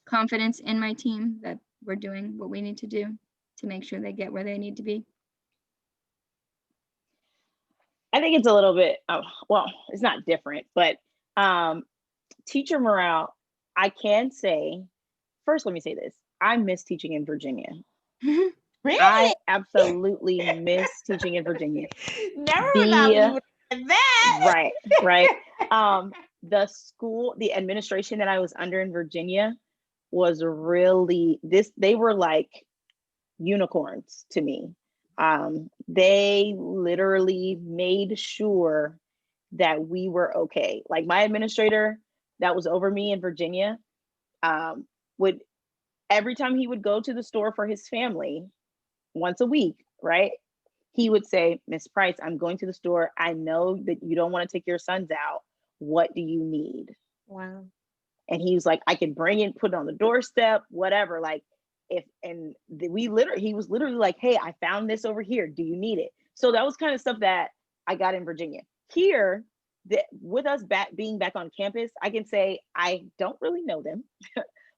confidence in my team that we're doing what we need to do to make sure they get where they need to be. I think it's a little bit, well, it's not different, but teacher morale, I can say, first, let me say this. I miss teaching in Virginia. Really? I absolutely miss teaching in Virginia. Never would I believe that. Right. The school, the administration that I was under in Virginia was really they were like unicorns to me. They literally made sure that we were okay. Like, my administrator that was over me in Virginia would, every time he would go to the store for his family once a week, right? He would say, Miss Price, I'm going to the store. I know that you don't want to take your sons out. What do you need? Wow. And he was like, I can bring it, put it on the doorstep, whatever. Like he was literally like, hey, I found this over here. Do you need it? So that was kind of stuff that I got in Virginia. Here, with us being back on campus, I can say I don't really know them,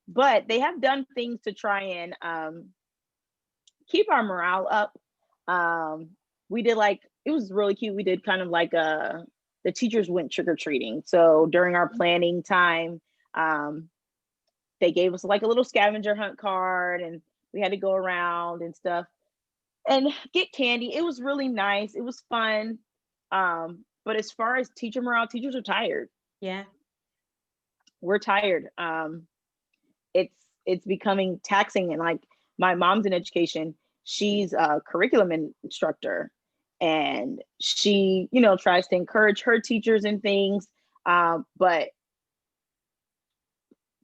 but they have done things to try and keep our morale up. We did it was really cute. We did kind of like the teachers went trick-or-treating. So during our planning time, they gave us like a little scavenger hunt card, and we had to go around and stuff and get candy. It was really nice. It was fun. But as far as teacher morale, teachers are tired. Yeah. We're tired. It's becoming taxing. And like, my mom's in education. She's a curriculum instructor, and she, tries to encourage her teachers and things. But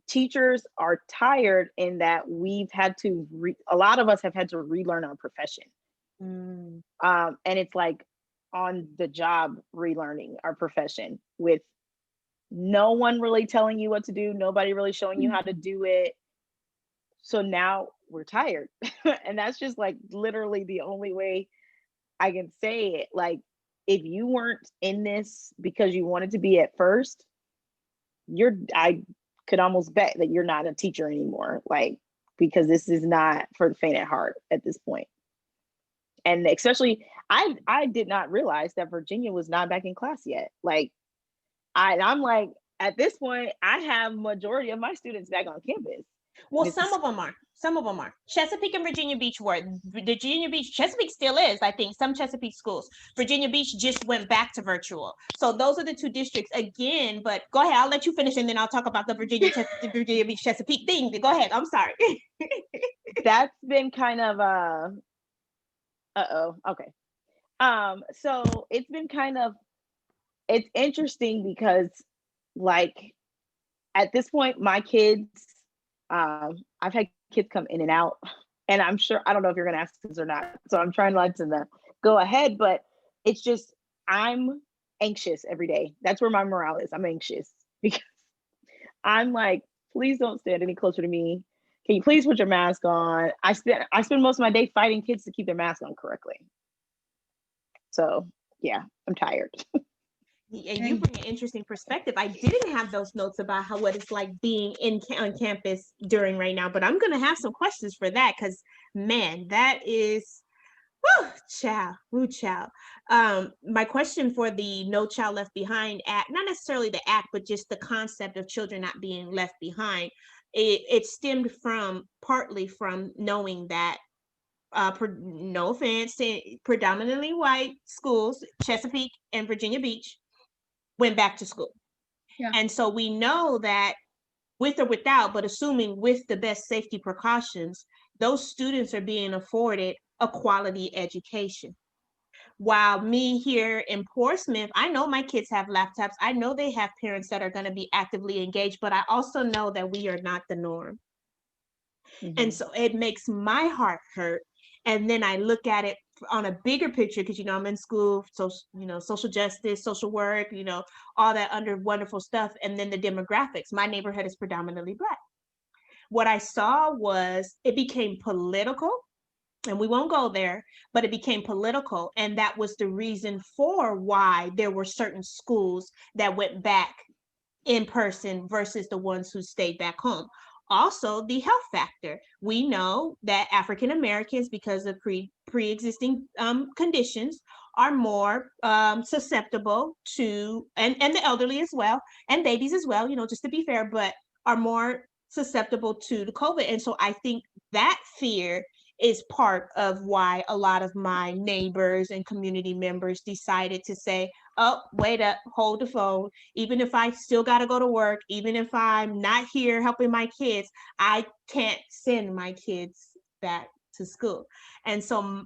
teachers are tired in that we've had to, a lot of us have had to relearn our profession. And it's like on the job relearning our profession with no one really telling you what to do, nobody really showing you how to do it. So now we're tired. And that's just like literally the only way I can say it. Like, if you weren't in this because you wanted to be at first, I could almost bet that you're not a teacher anymore. Like, because this is not for the faint at heart at this point. And especially, I did not realize that Virginia was not back in class yet. Like, I'm like, at this point, I have majority of my students back on campus. Well, some of them are. Chesapeake and Virginia Beach were. Virginia Beach, Chesapeake still is, I think, some Chesapeake schools. Virginia Beach just went back to virtual. So those are the two districts again, but go ahead, I'll let you finish and then I'll talk about the Virginia Beach Chesapeake thing. Go ahead, I'm sorry. That's been kind of, okay. So it's been it's interesting because, like, at this point, my kids, I've had kids come in and out, and I'm sure, I don't know if you're going to ask this or not, so I'm trying not to go ahead, but it's just, I'm anxious every day. That's where my morale is. I'm anxious because I'm like, please don't stand any closer to me. Can you please put your mask on? I spend most of my day fighting kids to keep their mask on correctly. So yeah, I'm tired. And you bring an interesting perspective. I didn't have those notes about what it's like being on campus during right now, but I'm going to have some questions for that, because man, that is, woo child. My question for the No Child Left Behind Act, not necessarily the act, but just the concept of children not being left behind, it stemmed partly from knowing that, no offense, predominantly white schools, Chesapeake and Virginia Beach, went back to school. Yeah. And so we know that with or without, but assuming with the best safety precautions, those students are being afforded a quality education. While me here in Portsmouth, I know my kids have laptops. I know they have parents that are going to be actively engaged, but I also know that we are not the norm. Mm-hmm. And so it makes my heart hurt. And then I look at it on a bigger picture, because, I'm in school, so, social justice, social work, all that under wonderful stuff. And then the demographics. My neighborhood is predominantly Black. What I saw was it became political, and we won't go there, but it became political. And that was the reason for why there were certain schools that went back in person versus the ones who stayed back home. Also, the health factor. We know that African Americans, because of pre-existing conditions, are more susceptible to, and the elderly as well, and babies as well, just to be fair, but are more susceptible to the COVID. And so I think that fear is part of why a lot of my neighbors and community members decided to say, oh, wait up, hold the phone. Even if I still got to go to work, even if I'm not here helping my kids, I can't send my kids back to school. And so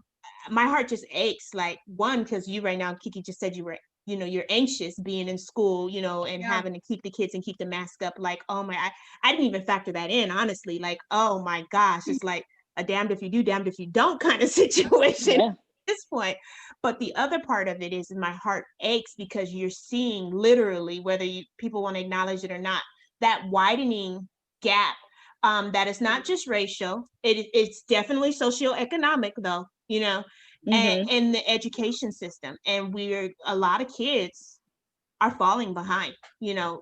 my heart just aches, like, one, because you right now, Kiki just said you were, you're anxious being in school, and having to keep the kids and keep the mask up. Like, oh my, I didn't even factor that in, honestly. Like, oh my gosh, it's like a damned if you do, damned if you don't kind of situation. Yeah. This point. But the other part of it is my heart aches because you're seeing literally, whether people want to acknowledge it or not, that widening gap, that is not just racial, it's definitely socioeconomic though, you know, Mhm. in the education system. And a lot of kids are falling behind, you know,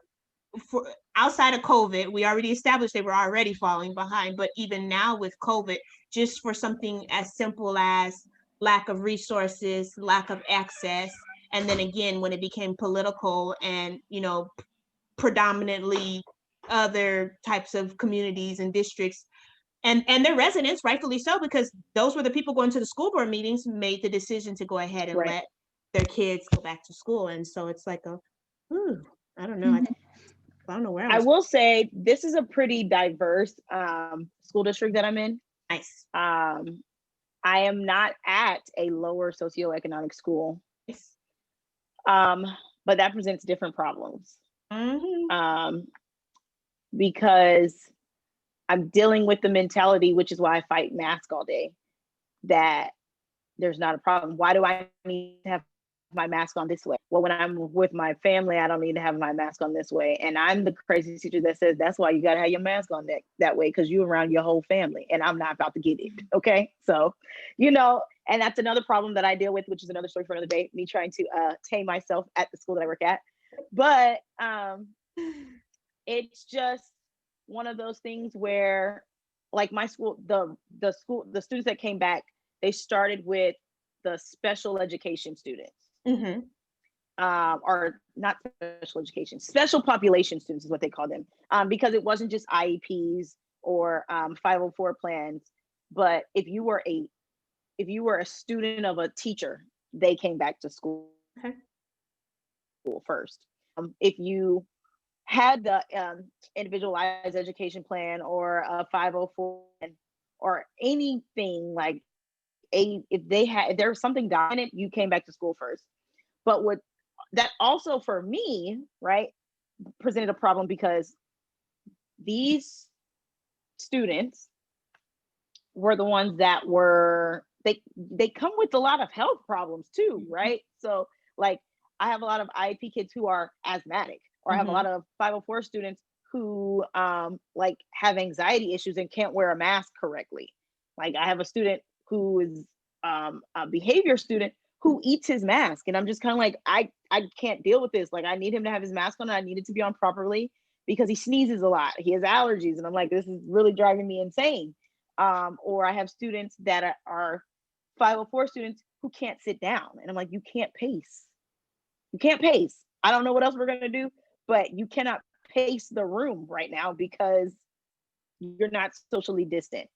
for outside of COVID, we already established they were already falling behind, but even now with COVID, just for something as simple as lack of resources, lack of access, and then again, when it became political and, you know, predominantly other types of communities and districts and their residents, rightfully so, because those were the people going to the school board meetings, made the decision to go ahead and Right. let their kids go back to school. And so it's like I don't know. Mhm. I don't know where I I was. will say this is a pretty diverse school district that I'm in. Nice. I am not at a lower socioeconomic school, Nice. but that presents different problems Mhm. because I'm dealing with the mentality, which is why I fight mask all day, that there's not a problem. Why do I need to have my mask on this way? Well, when I'm with my family, I don't need to have my mask on this way. And I'm the crazy teacher that says that's why you got to have your mask on that way, because you're around your whole family and I'm not about to get it. Okay. So, you know, and that's another problem that I deal with, which is another story for another day, me trying to tame myself at the school that I work at. But it's just one of those things where, like my school, the students that came back, they started with the special education students, Mm-hmm. or not special education, special population students is what they call them, because it wasn't just IEPs or 504 plans, but if you were a student of a teacher, they came back to school first. If you had the individualized education plan or a 504 or anything like if there was something dominant, you came back to school first. But what that also for me, right, presented a problem because these students were the ones that were they come with a lot of health problems too, right? So like I have a lot of IEP kids who are asthmatic, or I have a lot of 504 students who like have anxiety issues and can't wear a mask correctly. Like I have a student who is a behavior student who eats his mask, and I'm just kind of like, I can't deal with this. Like I need him to have his mask on, and I need it to be on properly because he sneezes a lot, he has allergies, and I'm like, this is really driving me insane. Or I have students that are 504 students who can't sit down, and I'm like, you can't pace. You can't pace. I don't know what else we're gonna do, but you cannot pace the room right now because you're not socially distant.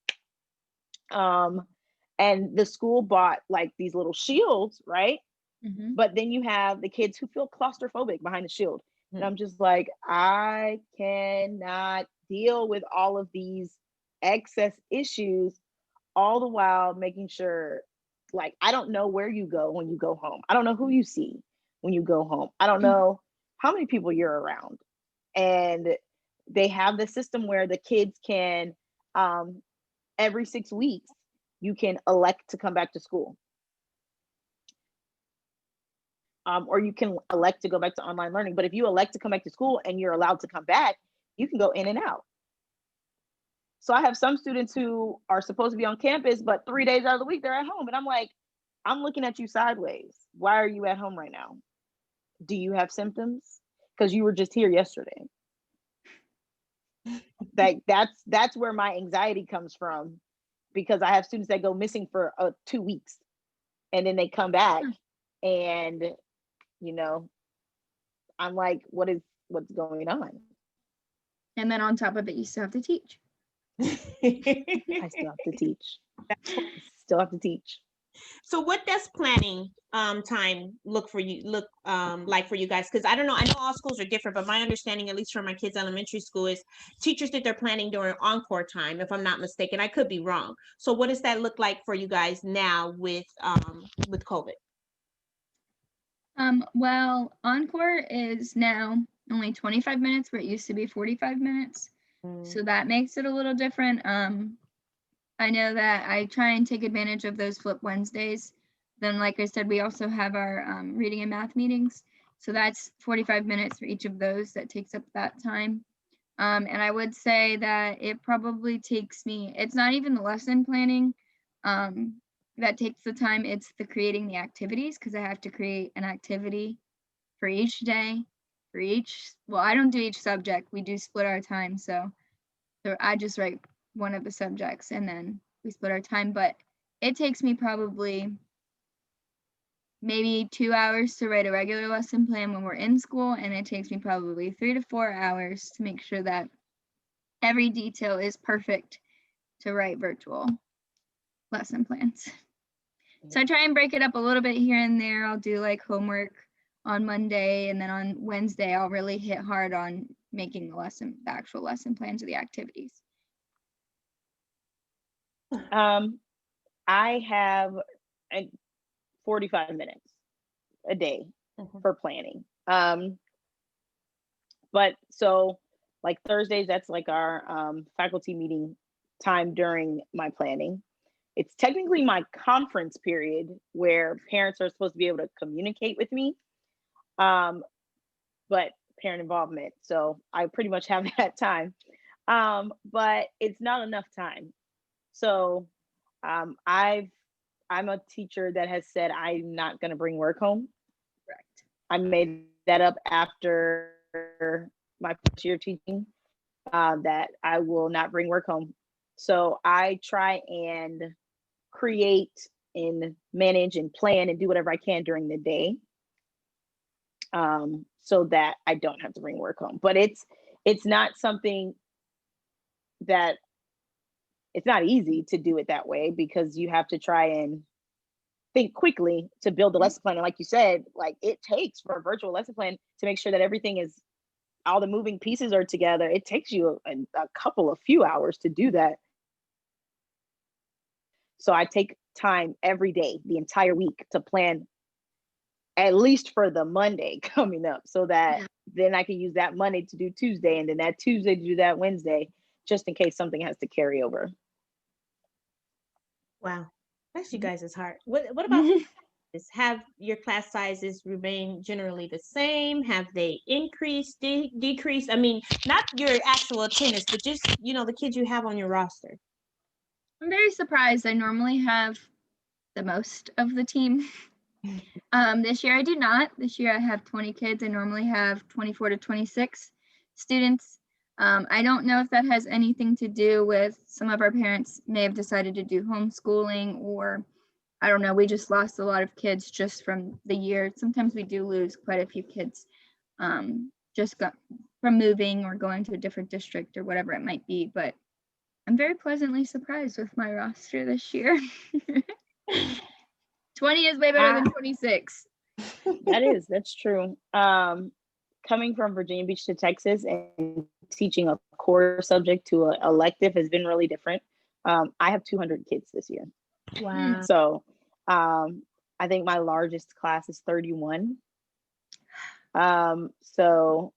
And the school bought like these little shields, right? But then you have the kids who feel claustrophobic behind the shield. And I'm just like, I cannot deal with all of these excess issues, all the while making sure, like, I don't know where you go when you go home. I don't know who you see when you go home. I don't know how many people you're around. And they have the system where the kids can, every 6 weeks, you can elect to come back to school. Or you can elect to go back to online learning. But if you elect to come back to school and you're allowed to come back, you can go in and out. So I have some students who are supposed to be on campus, but 3 days out of the week, they're at home. And I'm like, I'm looking at you sideways. Why are you at home right now? Do you have symptoms? Because you were just here yesterday. That's where my anxiety comes from, because I have students that go missing for 2 weeks and then they come back and, you know, I'm like, what's going on? And then on top of it, you still have to teach. I still have to teach. Still have to teach. So what does planning time look like for you guys? Because I don't know, I know all schools are different, but my understanding, at least for my kids' elementary school, is teachers did their planning during encore time, if I'm not mistaken. I could be wrong. So what does that look like for you guys now with COVID? Well, encore is now only 25 minutes where it used to be 45 minutes. So that makes it a little different. I know that I try and take advantage of those Flip Wednesdays. Then, like I said, we also have our reading and math meetings. So that's 45 minutes for each of those. That takes up that time. And I would say that it probably takes me, it's not even the lesson planning that takes the time, it's the creating the activities, because I have to create an activity for each day, for each, well, I don't do each subject, we do split our time. So I just write one of the subjects and then we split our time, but it takes me probably maybe 2 hours to write a regular lesson plan when we're in school, and it takes me probably 3 to 4 hours to make sure that every detail is perfect to write virtual lesson plans. So I try and break it up a little bit here and there. I'll do like homework on Monday, and then on Wednesday I'll really hit hard on making the actual lesson plans of the activities. I have 45 minutes a day for planning. But so like Thursdays, that's like our faculty meeting time during my planning. It's technically my conference period where parents are supposed to be able to communicate with me, but parent involvement. So I pretty much have that time, but it's not enough time. So I'm a teacher that has said I'm not going to bring work home. Correct. I made that up after my first year of teaching, that I will not bring work home. So I try and create and manage and plan and do whatever I can during the day, so that I don't have to bring work home. But it's not something that, it's not easy to do it that way, because you have to try and think quickly to build the lesson plan. And like you said, like it takes for a virtual lesson plan to make sure that everything is, all the moving pieces are together. It takes you a few hours to do that. So I take time every day, the entire week, to plan at least for the Monday coming up, so that then I can use that Monday to do Tuesday, and then that Tuesday to do that Wednesday, just in case something has to carry over. Wow, that's you guys' heart. What about this? Have your class sizes remain generally the same? Have they increased, decreased? I mean, not your actual attendance, but just, the kids you have on your roster. I'm very surprised. I normally have the most of the team. This year I do not. This year I have 20 kids. I normally have 24 to 26 students. I don't know if that has anything to do with some of our parents may have decided to do homeschooling, or I don't know, we just lost a lot of kids just from the year. Sometimes we do lose quite a few kids just got from moving or going to a different district or whatever it might be. But I'm very pleasantly surprised with my roster this year. 20 is way better than 26. That's true. Coming from Virginia Beach to Texas and teaching a core subject to an elective has been really different. I have 200 kids this year. Wow. So I think my largest class is 31. So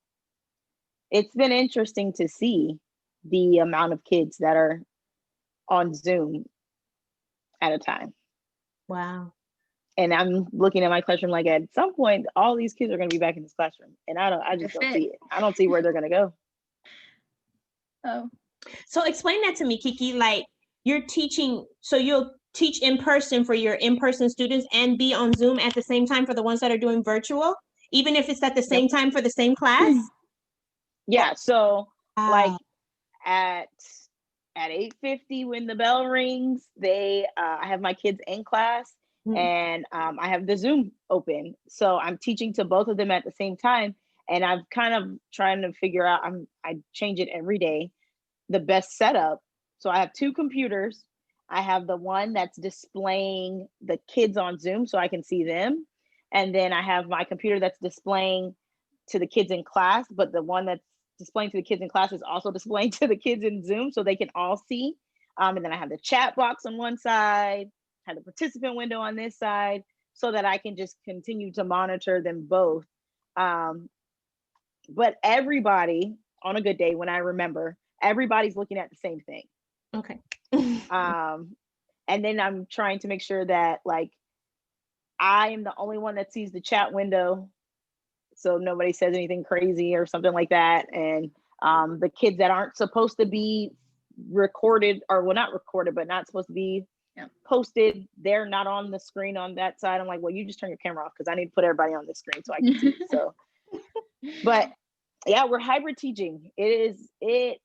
it's been interesting to see the amount of kids that are on Zoom at a time. Wow. And I'm looking at my classroom like, at some point, all these kids are going to be back in this classroom, and I just don't see it. I don't see where they're going to go. Oh. So explain that to me, Kiki. Like, you're teaching, so you'll teach in person for your in-person students and be on Zoom at the same time for the ones that are doing virtual, even if it's at the same time for the same class? Yeah. So like at 8:50 when the bell rings, I have my kids in class, and I have the Zoom open. So I'm teaching to both of them at the same time. And I'm kind of trying to figure out, I change it every day, the best setup. So I have two computers. I have the one that's displaying the kids on Zoom so I can see them. And then I have my computer that's displaying to the kids in class, but the one that's displaying to the kids in class is also displaying to the kids in Zoom so they can all see. And then I have the chat box on one side, have the participant window on this side, so that I can just continue to monitor them both. But everybody, on a good day, when I remember, everybody's looking at the same thing. Okay. And then I'm trying to make sure that, like, I am the only one that sees the chat window, so nobody says anything crazy or something like that. And The kids that aren't supposed to be recorded, or well, not recorded, but not supposed to be posted, they're not on the screen on that side. I'm like, well, you just turn your camera off because I need to put everybody on the screen so I can see. So, but yeah, we're hybrid teaching. It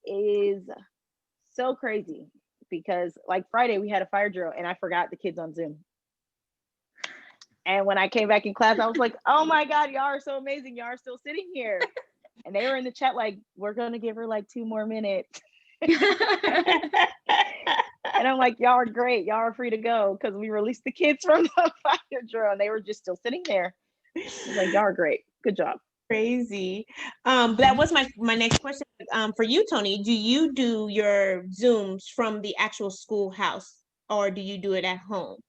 is so crazy because like Friday we had a fire drill and I forgot the kids on Zoom. And when I came back in class, I was like, oh my God, y'all are so amazing. Y'all are still sitting here. And they were in the chat like, we're going to give her like 2 more minutes. And I'm like, y'all are great. Y'all are free to go because we released the kids from the fire drill and they were just still sitting there. I was like, y'all are great. Good job. Crazy. But that was my next question for you, Tony. Do you do your Zooms from the actual schoolhouse or do you do it at home?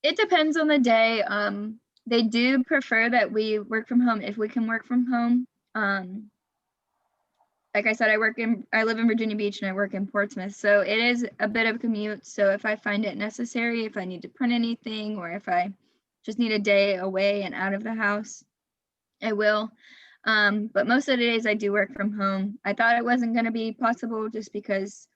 It depends on the day. They do prefer that we work from home if we can work from home. Like I said, I live in Virginia Beach and I work in Portsmouth. So it is a bit of a commute. So if I find it necessary, if I need to print anything, or if I just need a day away and out of the house, I will. But most of the days I do work from home. I thought it wasn't going to be possible just because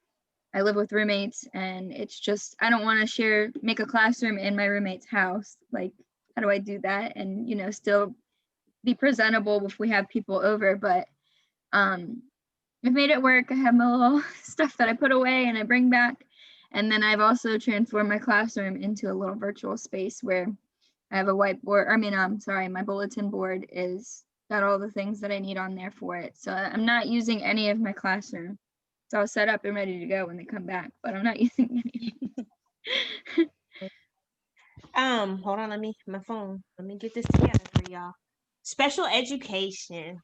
I live with roommates and it's just, I don't want to make a classroom in my roommate's house. Like, how do I do that? And, still be presentable if we have people over, but, I've made it work. I have my little stuff that I put away and I bring back. And then I've also transformed my classroom into a little virtual space where I have a whiteboard. My bulletin board is got all the things that I need on there for it. So I'm not using any of my classroom. It's all set up and ready to go when they come back, but I'm not using any of it. Hold on, my phone. Let me get this together for y'all. Special education.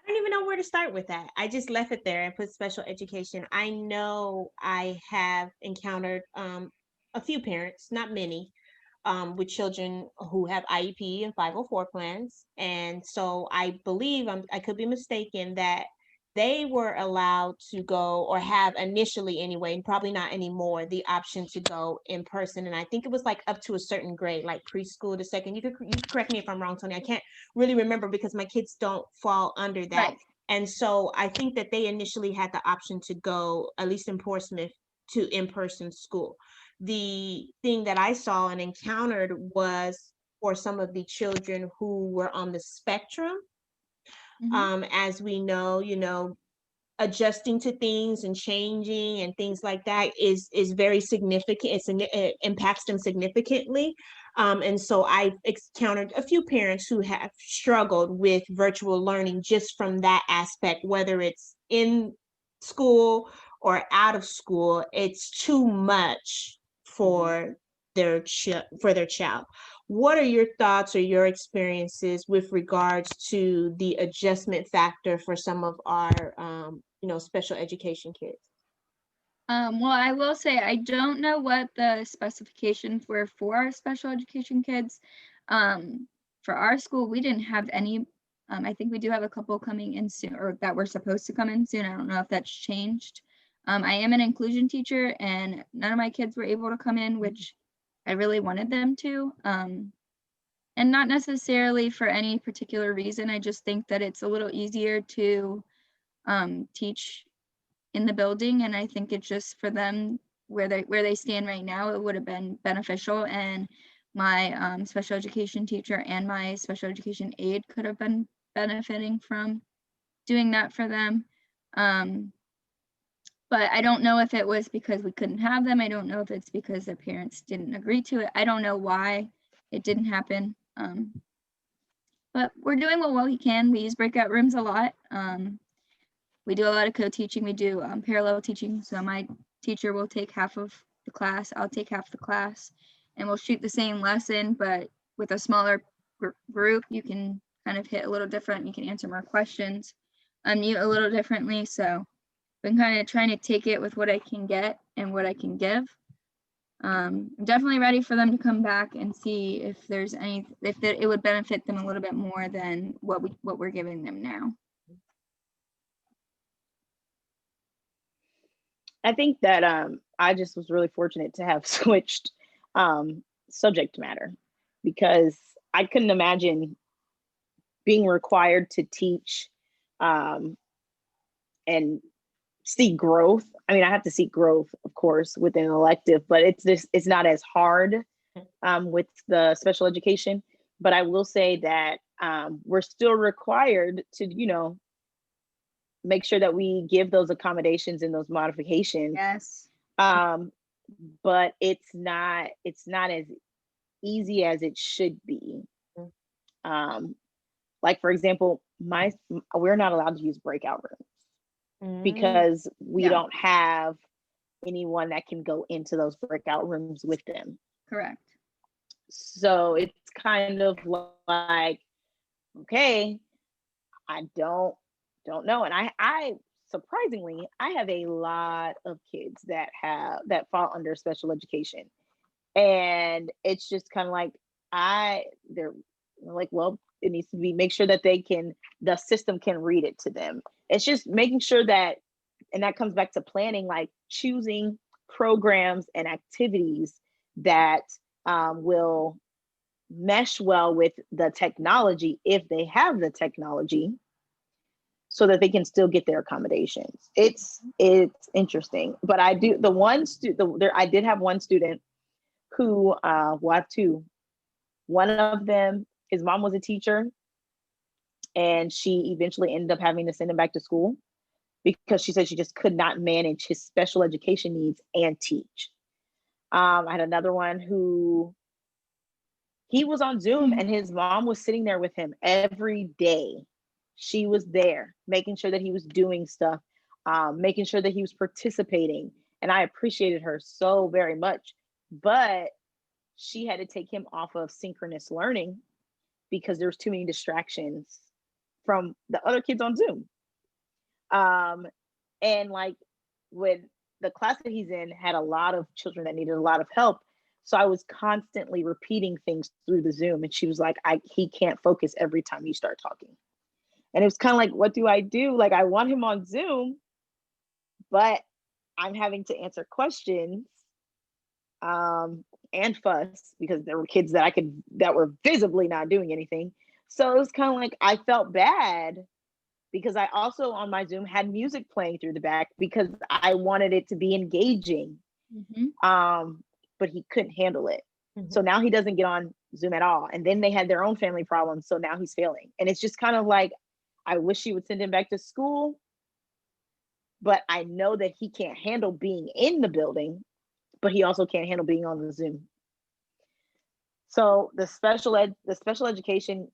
I don't even know where to start with that. I just left it there and put special education. I know I have encountered a few parents, not many, with children who have IEP and 504 plans. And so I believe, I could be mistaken, that they were allowed to go, or have initially anyway, and probably not anymore, the option to go in person. And I think it was like up to a certain grade, like preschool to second. You could correct me if I'm wrong, Tony. I can't really remember because my kids don't fall under that. Right. And so I think that they initially had the option to go, at least in Portsmouth, to in-person school. The thing that I saw and encountered was for some of the children who were on the spectrum. As we know, adjusting to things and changing and things like that is very significant. It impacts them significantly. And so I've encountered a few parents who have struggled with virtual learning just from that aspect, whether it's in school or out of school. It's too much for their child. What are your thoughts or your experiences with regards to the adjustment factor for some of our, special education kids? Well, I will say I don't know what the specifications were for our special education kids. For our school, we didn't have any. I think we do have a couple coming in soon, or that were supposed to come in soon. I don't know if that's changed. I am an inclusion teacher, and none of my kids were able to come in, which I really wanted them to. And not necessarily for any particular reason. I just think that it's a little easier to teach in the building, and I think it's just for them where they stand right now, it would have been beneficial, and my special education teacher and my special education aide could have been benefiting from doing that for them. But I don't know if it was because we couldn't have them. I don't know if it's because their parents didn't agree to it. I don't know why it didn't happen. But we're doing what we can. We use breakout rooms a lot. We do a lot of co-teaching. We do parallel teaching. So my teacher will take half of the class. I'll take half the class, and we'll shoot the same lesson, but with a smaller group, you can kind of hit a little different. You can answer more questions, unmute a little differently. So I'm kind of trying to take it with what I can get and what I can give. I'm definitely ready for them to come back and see if there's it would benefit them a little bit more than what we're giving them now. I think that I just was really fortunate to have switched subject matter, because I couldn't imagine being required to teach and see growth. I mean, I have to see growth, of course, within an elective, but it's not as hard with the special education. But I will say that we're still required to, make sure that we give those accommodations and those modifications. Yes. But it's not as easy as it should be. Like, for example, we're not allowed to use breakout rooms because we don't have anyone that can go into those breakout rooms with them. Correct. So it's kind of like, okay, I don't know. And I surprisingly, I have a lot of kids that fall under special education. And it's just kind of like, they're like, well, it needs to be, make sure that the system can read it to them. It's just making sure that, and that comes back to planning, like choosing programs and activities that will mesh well with the technology, if they have the technology, so that they can still get their accommodations. It's interesting. But I did have one student who, well, I have two. One of them, his mom was a teacher, and she eventually ended up having to send him back to school because she said she just could not manage his special education needs and teach. I had another one who, he was on Zoom and his mom was sitting there with him every day. She was there making sure that he was doing stuff, making sure that he was participating. And I appreciated her so very much. But she had to take him off of synchronous learning because there was too many distractions from the other kids on Zoom. And like, when the class that he's in had a lot of children that needed a lot of help. So I was constantly repeating things through the Zoom. And she was like, he can't focus every time you start talking. And it was kind of like, what do I do? Like, I want him on Zoom, but I'm having to answer questions and fuss because there were kids that were visibly not doing anything. So it was kind of like, I felt bad because I also on my Zoom had music playing through the back because I wanted it to be engaging. But he couldn't handle it. So now he doesn't get on Zoom at all. And then they had their own family problems. So now he's failing. And it's just kind of like, I wish she would send him back to school, but I know that he can't handle being in the building, but he also can't handle being on the Zoom. So the special education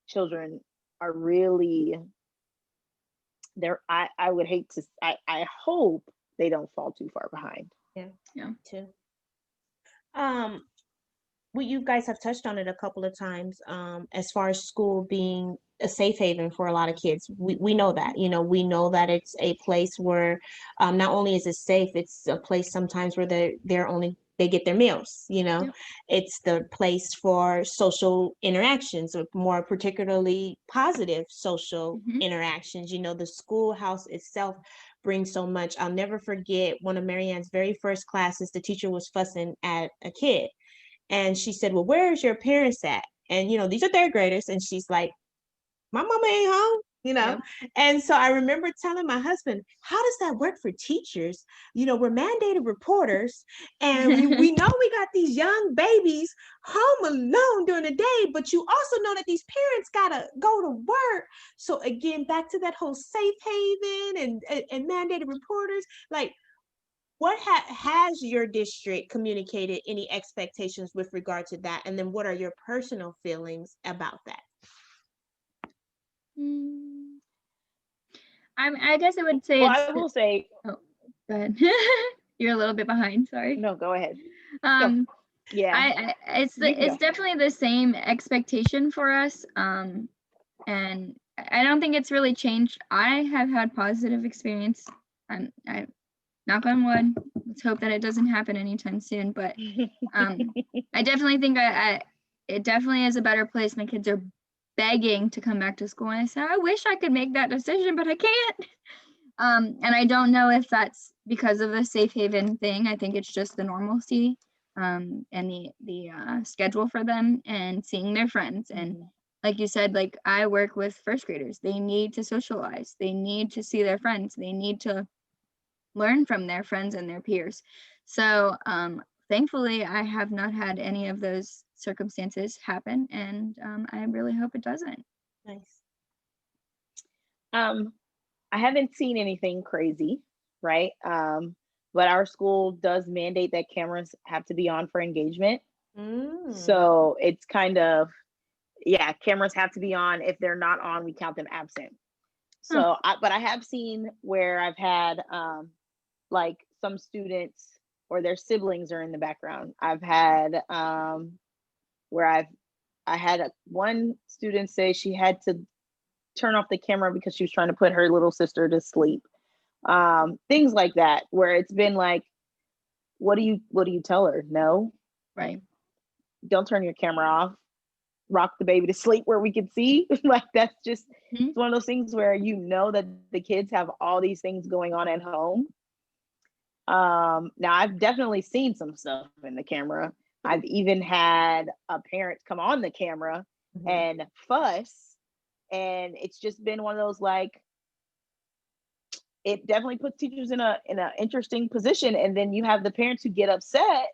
children are really there. I would hate to, I hope they don't fall too far behind. Yeah. Too. Well, you guys have touched on it a couple of times, as far as school being a safe haven for a lot of kids. We know that, we know that it's a place where not only is it safe, it's a place sometimes where they get their meals, Yep. It's the place for social interactions, or more particularly positive social interactions. The schoolhouse itself brings so much. I'll never forget one of Marianne's very first classes, the teacher was fussing at a kid. And she said, well, where's your parents at? And, these are third graders. And she's like, my mama ain't home, Yep. And so I remember telling my husband, how does that work for teachers? We're mandated reporters, and we know we got these young babies home alone during the day, but you also know that these parents gotta go to work. So again, back to that whole safe haven and mandated reporters, like, what has your district communicated any expectations with regard to that? And then what are your personal feelings about that? I guess I would say Well, I will say, go ahead. You're a little bit behind, sorry. no, go ahead. Yeah. It's definitely the same expectation for us. And I don't think it's really changed. I have had positive experience. I knock on wood. Let's hope that it doesn't happen anytime soon. But I definitely think it definitely is a better place. My kids are begging to come back to school, and I said, I wish I could make that decision, but I can't. And I don't know if that's because of the safe haven thing. I think it's just the normalcy and the schedule for them and seeing their friends. And like you said, like I work with first graders. They need to socialize. They need to see their friends. They need to learn from their friends and their peers. So thankfully, I have not had any of those circumstances happen, and I really hope it doesn't. Nice. I haven't seen anything crazy, right? But our school does mandate that cameras have to be on for engagement. So it's kind of, yeah, cameras have to be on. If they're not on, we count them absent. So, but I have seen where I've had like some students or their siblings are in the background. I've had where I had one student say she had to turn off the camera because she was trying to put her little sister to sleep. Things like that, where it's been like, what do you tell her? No, Right. don't turn your camera off. Rock the baby to sleep where we can see. Like that's just it's one of those things where you know that the kids have all these things going on at home. Now I've definitely seen some stuff in the camera. I've even had a parent come on the camera and fuss, and it's just been one of those, like, it definitely puts teachers in a interesting position. And then you have the parents who get upset.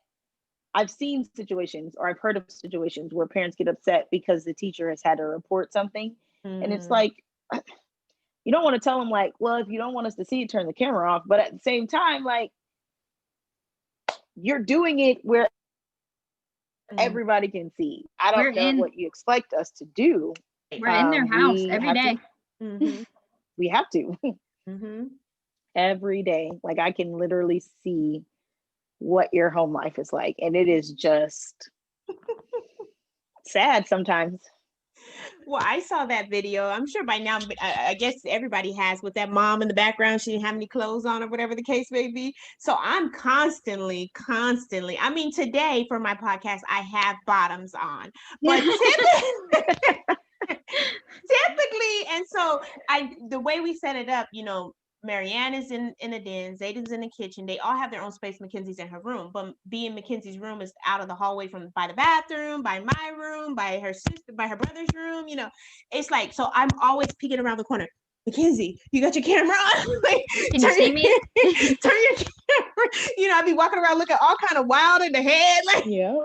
I've seen situations, or I've heard of situations where parents get upset because the teacher has had to report something. And it's like, you don't want to tell them like, well, if you don't want us to see it, turn the camera off. But at the same time, like, you're doing it where everybody can see. I don't know what you expect us to do. We're in their house every day. We have to. Every day. Like, I can literally see what your home life is like, and it is just sad sometimes. Well, I saw that video. I'm sure by now, I guess everybody has, with that mom in the background. She didn't have any clothes on, or whatever the case may be. So I'm constantly. I mean, today for my podcast, I have bottoms on, but typically, and so the way we set it up, you know, Marianne is in the den, Zayden's in the kitchen. They all have their own space. Mackenzie's in her room, but being Mackenzie's room is out of the hallway by the bathroom, by my room, by her sister, by her brother's room. You know, it's like, so I'm always peeking around the corner. Mackenzie, you got your camera on? Like, can you see me? Turn your camera. You know, I'd be walking around looking all kind of wild in the head, like, yeah.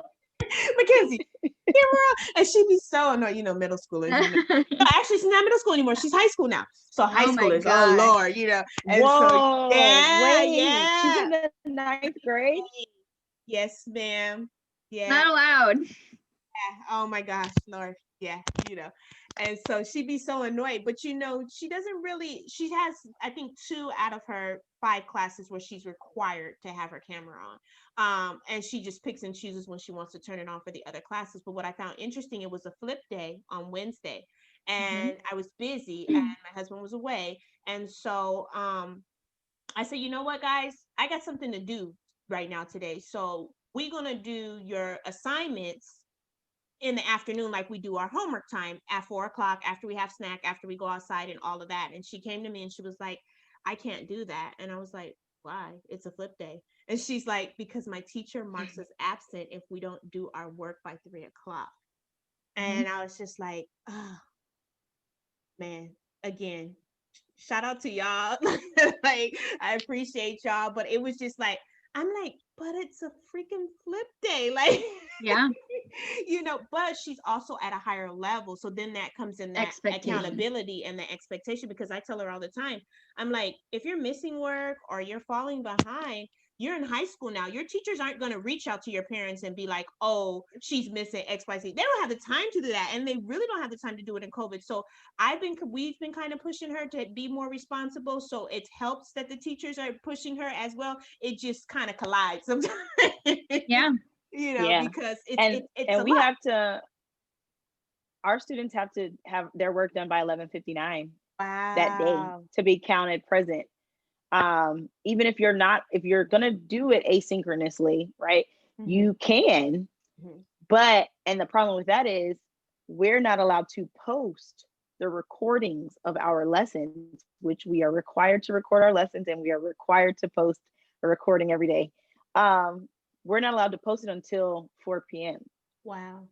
Mackenzie, camera, and she'd be so annoyed. You know, middle schoolers. You know. No, actually, she's not middle school anymore. She's high school now. So high schoolers, oh Lord, you know. And whoa, so, yeah. She's in the 9th grade. Yes, ma'am. Yeah. Not allowed. Yeah. Oh my gosh, Lord. Yeah, you know. And so she'd be so annoyed, but you know, she has, I think, 2 out of her 5 classes where she's required to have her camera on. And she just picks and chooses when she wants to turn it on for the other classes. But what I found interesting, it was a flip day on Wednesday, and I was busy and my husband was away. And so I said, you know what, guys, I got something to do right now today. So we're going to do your assignments in the afternoon, like we do our homework time at 4:00, after we have snack, after we go outside and all of that. And she came to me and she was like, I can't do that. And I was like, why? It's a flip day. And she's like, because my teacher marks us absent if we don't do our work by 3:00. And I was just like, oh man, again, shout out to y'all. Like, I appreciate y'all, but it was just like, I'm like, but it's a freaking flip day. Like, yeah, you know, but she's also at a higher level. So then that comes in that accountability and the expectation, because I tell her all the time, I'm like, if you're missing work or you're falling behind, you're in high school now. Your teachers aren't going to reach out to your parents and be like, oh, she's missing XYZ. They don't have the time to do that. And they really don't have the time to do it in COVID. So we've been kind of pushing her to be more responsible. So it helps that the teachers are pushing her as well. It just kind of collides sometimes. Yeah. You know, because it's and we have to, our students have to have their work done by 11:59 that day to be counted present. Even if you're gonna do it asynchronously, right? You can, but, and the problem with that is we're not allowed to post the recordings of our lessons, which we are required to record our lessons, and we are required to post a recording every day. We're not allowed to post it until 4 p.m. Wow.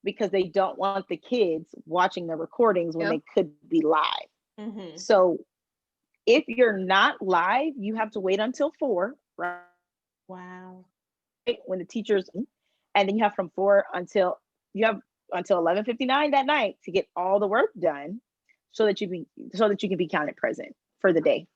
because they don't want the kids watching the recordings when Yep. they could be live. Mhm. So if you're not live, you have to wait until 4, right? Wow. When the teachers, and then you have from 4 until 11:59 that night to get all the work done so that you can be counted present for the day.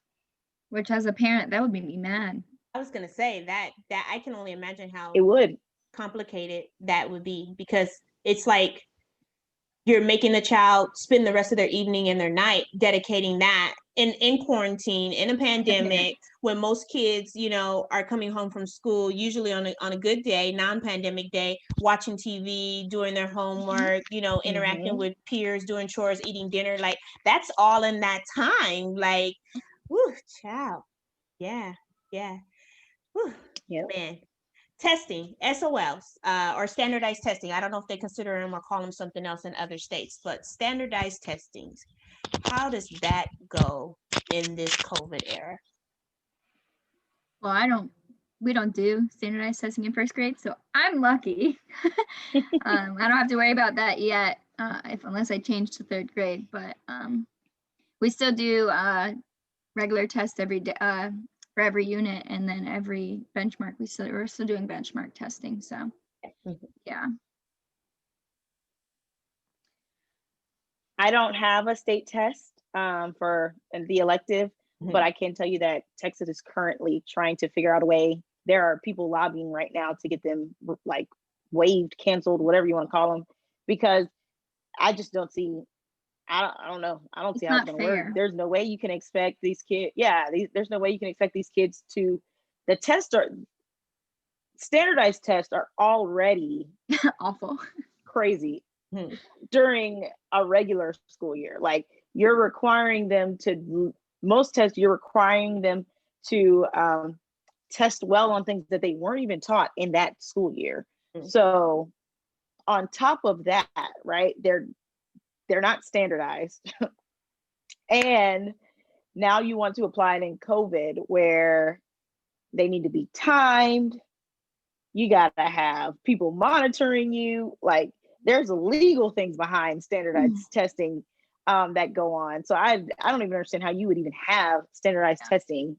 Which as a parent, that would make me mad. I was gonna say that I can only imagine how It would. complicated that would be, because it's like you're making the child spend the rest of their evening and their night dedicating that in quarantine, in a pandemic, when most kids, are coming home from school, usually on a good day, non-pandemic day, watching TV, doing their homework, interacting with peers, doing chores, eating dinner. Like, that's all in that time. Like, whew, child. Yeah. Whew, Yep. man. Testing, SOLs, or standardized testing. I don't know if they consider them or call them something else in other states, but standardized testings. How does that go in this COVID era? Well, we don't do standardized testing in first grade, so I'm lucky. I don't have to worry about that yet, unless I change to third grade. But we still do regular tests every day for every unit, and then every benchmark we're still doing benchmark testing. So yeah. I don't have a state test for the elective, but I can tell you that Texas is currently trying to figure out a way. There are people lobbying right now to get them like waived, canceled, whatever you want to call them, because I just don't see. I don't know. I don't see how it's going to work. There's no way you can expect these kids. There's no way you can expect these kids to. The tests are standardized tests are already awful, crazy during a regular school year. Like, you're requiring them to, most tests, you're requiring them to test well on things that they weren't even taught in that school year. So on top of that, right, they're not standardized. And now you want to apply it in COVID, where they need to be timed. You got to have people monitoring you. Like, there's legal things behind standardized testing that go on. So I don't even understand how you would even have standardized testing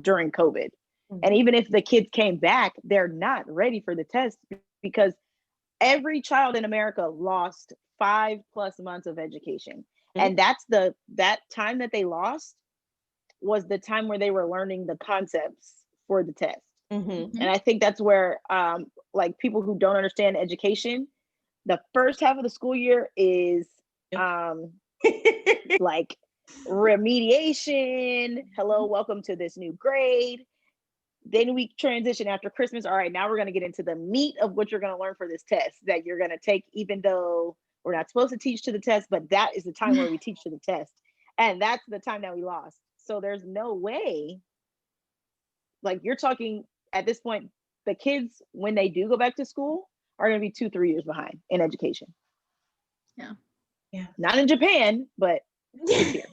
during COVID. And even if the kids came back, they're not ready for the test, because every child in America lost 5+ months of education. And that time that they lost was the time where they were learning the concepts for the test. And I think that's where like, people who don't understand education, the first half of the school year is like remediation. Hello, welcome to this new grade. Then we transition after Christmas. All right, now we're going to get into the meat of what you're going to learn for this test that you're going to take, even though we're not supposed to teach to the test, but that is the time where we teach to the test. And that's the time that we lost. So there's no way, like, you're talking at this point, the kids, when they do go back to school, are going to be 2-3 years behind in education. Yeah. Not in Japan, but here.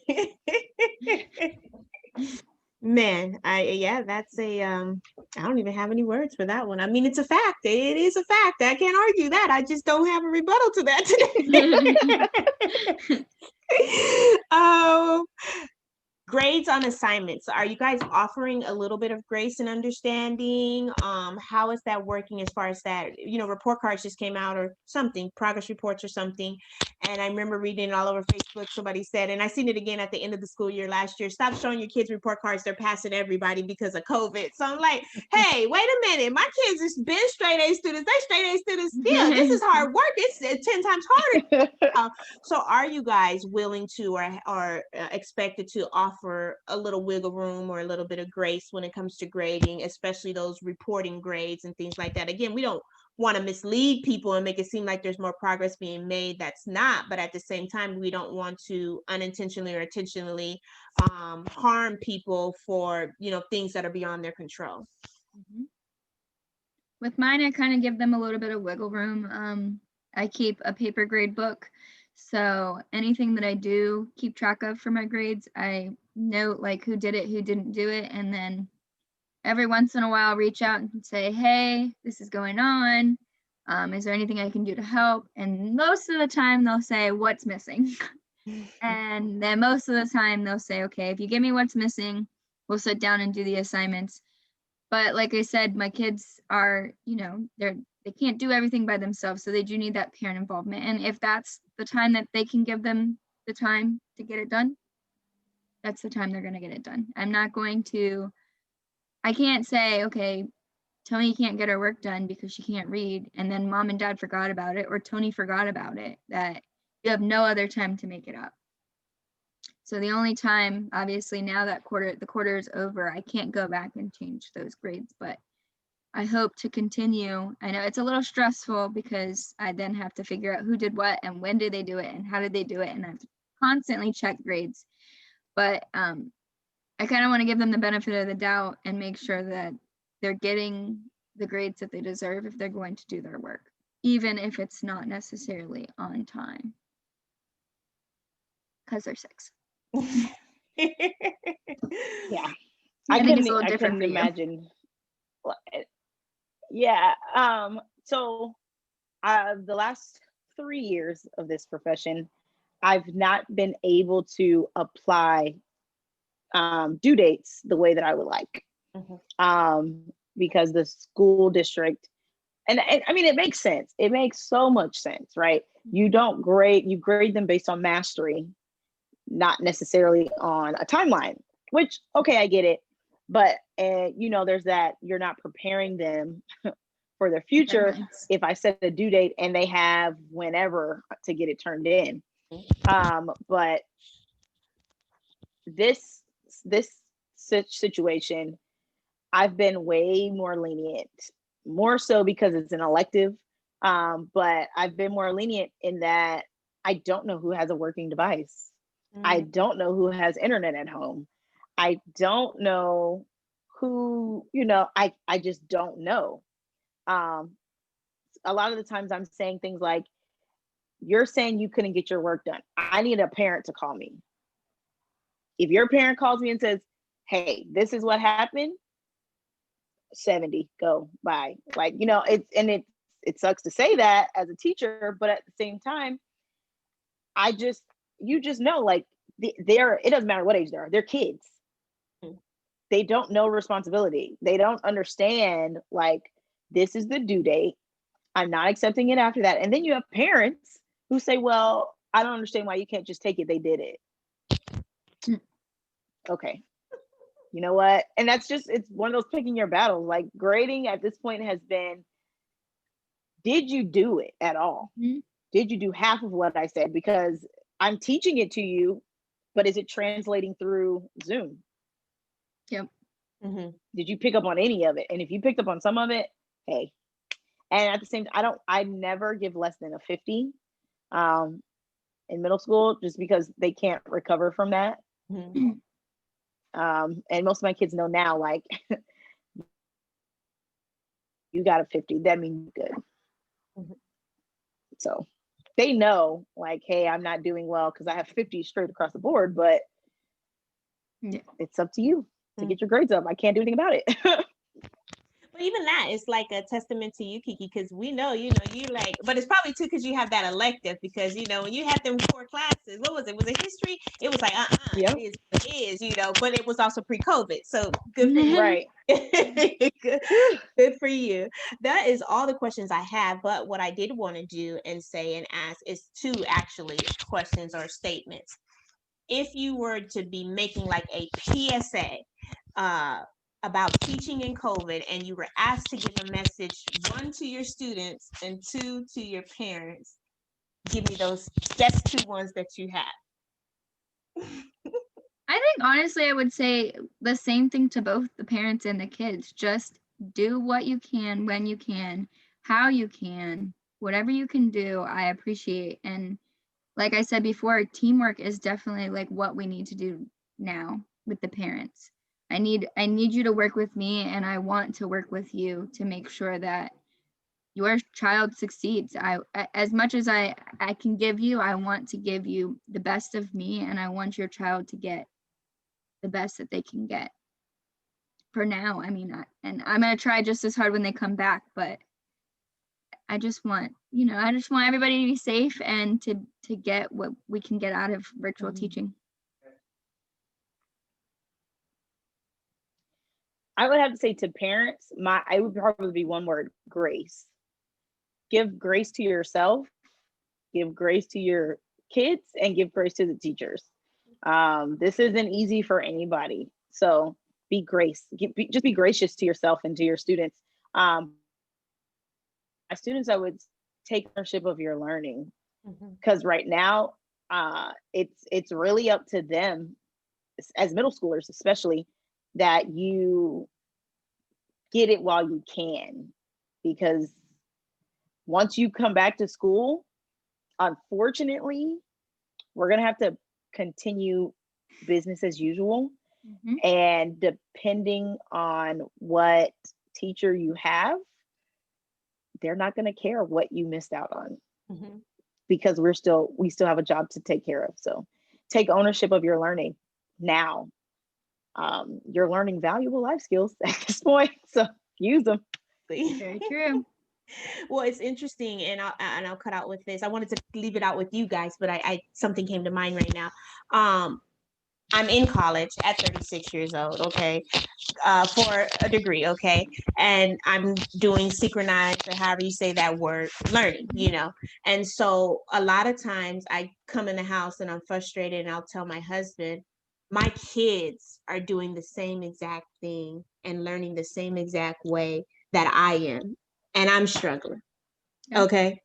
Man, that's I don't even have any words for that one. I mean, it's a fact. It is a fact. I can't argue that. I just don't have a rebuttal to that today. Grades on assignments. Are you guys offering a little bit of grace and understanding? How is that working as far as that? Report cards just came out, or something, progress reports or something. And I remember reading it all over Facebook. Somebody said, and I seen it again at the end of the school year last year, stop showing your kids report cards. They're passing everybody because of COVID. So I'm like, hey, wait a minute. My kids have been straight A students. They straight A students still. This is hard work. It's 10 times harder. So are you guys willing to or expected to offer a little wiggle room or a little bit of grace when it comes to grading, especially those reporting grades and things like that? Again, we don't want to mislead people and make it seem like there's more progress being made. That's not. But at the same time, we don't want to unintentionally or intentionally harm people for things that are beyond their control. With mine, I kind of give them a little bit of wiggle room. I keep a paper grade book, so anything that I do keep track of for my grades, I note like who did it, who didn't do it, and then every once in a while reach out and say, hey, this is going on. Is there anything I can do to help? And most of the time they'll say, what's missing? And then most of the time they'll say, okay, if you give me what's missing, we'll sit down and do the assignments. But like I said, my kids are, they can't do everything by themselves. So they do need that parent involvement. And if that's the time that they can give them the time to get it done, that's the time they're going to get it done. I can't say, okay, Tony can't get her work done because she can't read, and then mom and dad forgot about it, or Tony forgot about it, that you have no other time to make it up. So the only time, obviously now that the quarter is over, I can't go back and change those grades, but I hope to continue. I know it's a little stressful because I then have to figure out who did what and when did they do it and how did they do it, and I have to constantly check grades. But I kind of want to give them the benefit of the doubt and make sure that they're getting the grades that they deserve if they're going to do their work, even if it's not necessarily on time, because they're 6. Yeah. I think it's a little I different couldn't for you. imagine. Yeah. So the last 3 years of this profession, I've not been able to apply due dates the way that I would like. Because the school district, and I mean, it makes sense. It makes so much sense, right? You grade them based on mastery, not necessarily on a timeline, which, okay, I get it. But, there's that, you're not preparing them for their future if I set a due date and they have whenever to get it turned in. But this situation, I've been way more lenient, more so because it's an elective. But I've been more lenient in that I don't know who has a working device. I don't know who has internet at home. I don't know who, I just don't know. A lot of the times I'm saying things like, you're saying you couldn't get your work done. I need a parent to call me. If your parent calls me and says, hey, this is what happened, 70, go, bye. Like, it sucks to say that as a teacher, but at the same time, you just know, like, it doesn't matter what age they are, they're kids. They don't know responsibility. They don't understand, like, this is the due date. I'm not accepting it after that. And then you have parents who say, well, I don't understand why you can't just take it. They did it. Okay. You know what? And it's one of those picking your battles. Like, grading at this point has been, did you do it at all? Did you do half of what I said? Because I'm teaching it to you, but is it translating through Zoom? Yep. Did you pick up on any of it? And if you picked up on some of it, hey. And at the same time, I never give less than a 50 in middle school, just because they can't recover from that. And most of my kids know now, like, you got a 50, that means good. So they know, like, hey, I'm not doing well because I have 50 straight across the board, but it's up to you to get your grades up. I can't do anything about it. But even that is like a testament to you, Kiki, because we know, you like, but it's probably too because you have that elective, because, when you had them 4 classes, what was it? Was it history? It was like, Yep. it is what it is, but it was also pre-COVID. So good for you. Right. Good for you. That is all the questions I have. But what I did want to do and say and ask is 2 actually questions or statements. If you were to be making like a PSA, about teaching in COVID, and you were asked to give a message, 1 to your students and 2 to your parents, give me those best 2 ones that you have. I think honestly, I would say the same thing to both the parents and the kids. Just do what you can, when you can, how you can, whatever you can do, I appreciate. And like I said before, teamwork is definitely like what we need to do now with the parents. I need you to work with me, and I want to work with you to make sure that your child succeeds. As much as I can give you, I want to give you the best of me, and I want your child to get the best that they can get. For now, I mean, and I'm going to try just as hard when they come back, but I just want, I just want everybody to be safe and to get what we can get out of virtual Mhm. teaching. I would have to say to parents, I would probably be one word: grace. Give grace to yourself, give grace to your kids, and give grace to the teachers. This isn't easy for anybody. So just be gracious to yourself and to your students. My students, I would take ownership of your learning, Mhm. because right now, it's really up to them as middle schoolers, especially, that you get it while you can, because once you come back to school, unfortunately, we're going to have to continue business as usual. Mhm. And depending on what teacher you have, they're not going to care what you missed out on, Mhm. because we still have a job to take care of. So take ownership of your learning now. You're learning valuable life skills at this point, so use them. Very true. Well, it's interesting, and I'll cut out with this. I wanted to leave it out with you guys, but I something came to mind right now. I'm in college at 36 years old, okay, for a degree, okay, and I'm doing synchronized, or however you say that word, learning, and so a lot of times I come in the house and I'm frustrated, and I'll tell my husband, my kids are doing the same exact thing and learning the same exact way that I am, and I'm struggling. Yeah. Okay.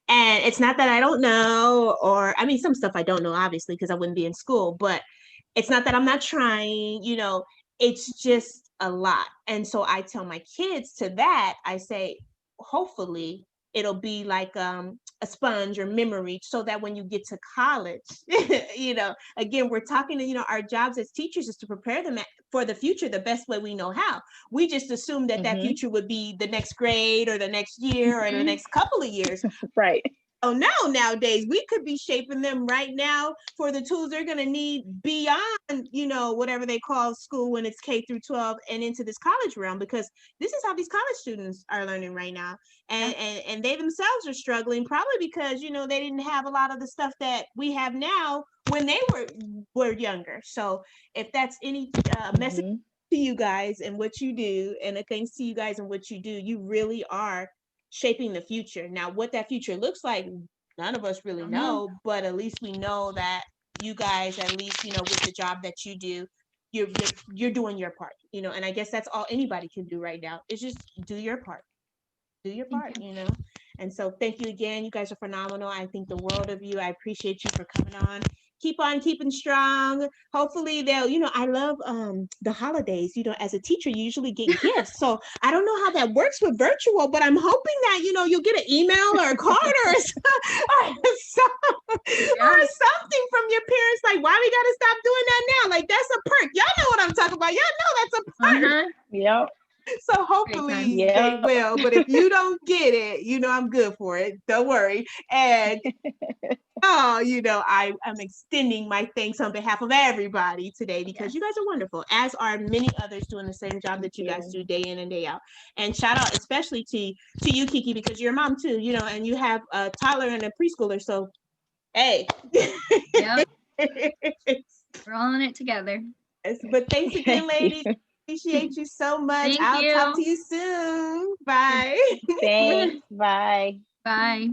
And it's not that I don't know, or I mean, some stuff I don't know, obviously, because I wouldn't be in school, but it's not that I'm not trying, it's just a lot. And so I tell my kids to that, I say, hopefully it'll be like a sponge or memory, so that when you get to college, again, we're talking to, our jobs as teachers is to prepare them for the future the best way we know how. We just assume that that Mhm. future would be the next grade or the next year or the Mhm. next couple of years. Right. Oh, nowadays we could be shaping them right now for the tools they're going to need beyond, whatever they call school when it's K through 12 and into this college realm, because this is how these college students are learning right now. And Yeah. and they themselves are struggling, probably because, they didn't have a lot of the stuff that we have now when they were younger. So if that's any message Mhm. to you guys and what you do, and thanks to you guys and what you do, you really are shaping the future. Now, what that future looks like, none of us really Don't know. know, but at least we know that you guys, at least, with the job that you do, you're doing your part, and I guess that's all anybody can do right now, is just do your part. Do your Thank part, you. And so thank you again. You guys are phenomenal. I think the world of you. I appreciate you for coming on. Keep on keeping strong. Hopefully they'll, I love the holidays. As a teacher, you usually get gifts. So I don't know how that works with virtual, but I'm hoping that, you'll get an email or a card or Yeah. something from your parents. Like, why we gotta stop doing that now? Like, that's a perk. Y'all know what I'm talking about. Y'all know that's a perk. Uh-huh. Yep. So Great hopefully time. they Yep. will. But if you don't get it, I'm good for it. Don't worry. And I'm extending my thanks on behalf of everybody today, because you guys are wonderful, as are many others doing the same job that you guys do day in and day out. And shout out especially to you, Kiki, because you're a mom too, and you have a toddler and a preschooler. So hey. Yep. We're all in it together. But thanks again, Thank ladies. you. Appreciate you so much. Thank I'll talk to you. you soon. Bye. Thanks. Bye. Bye.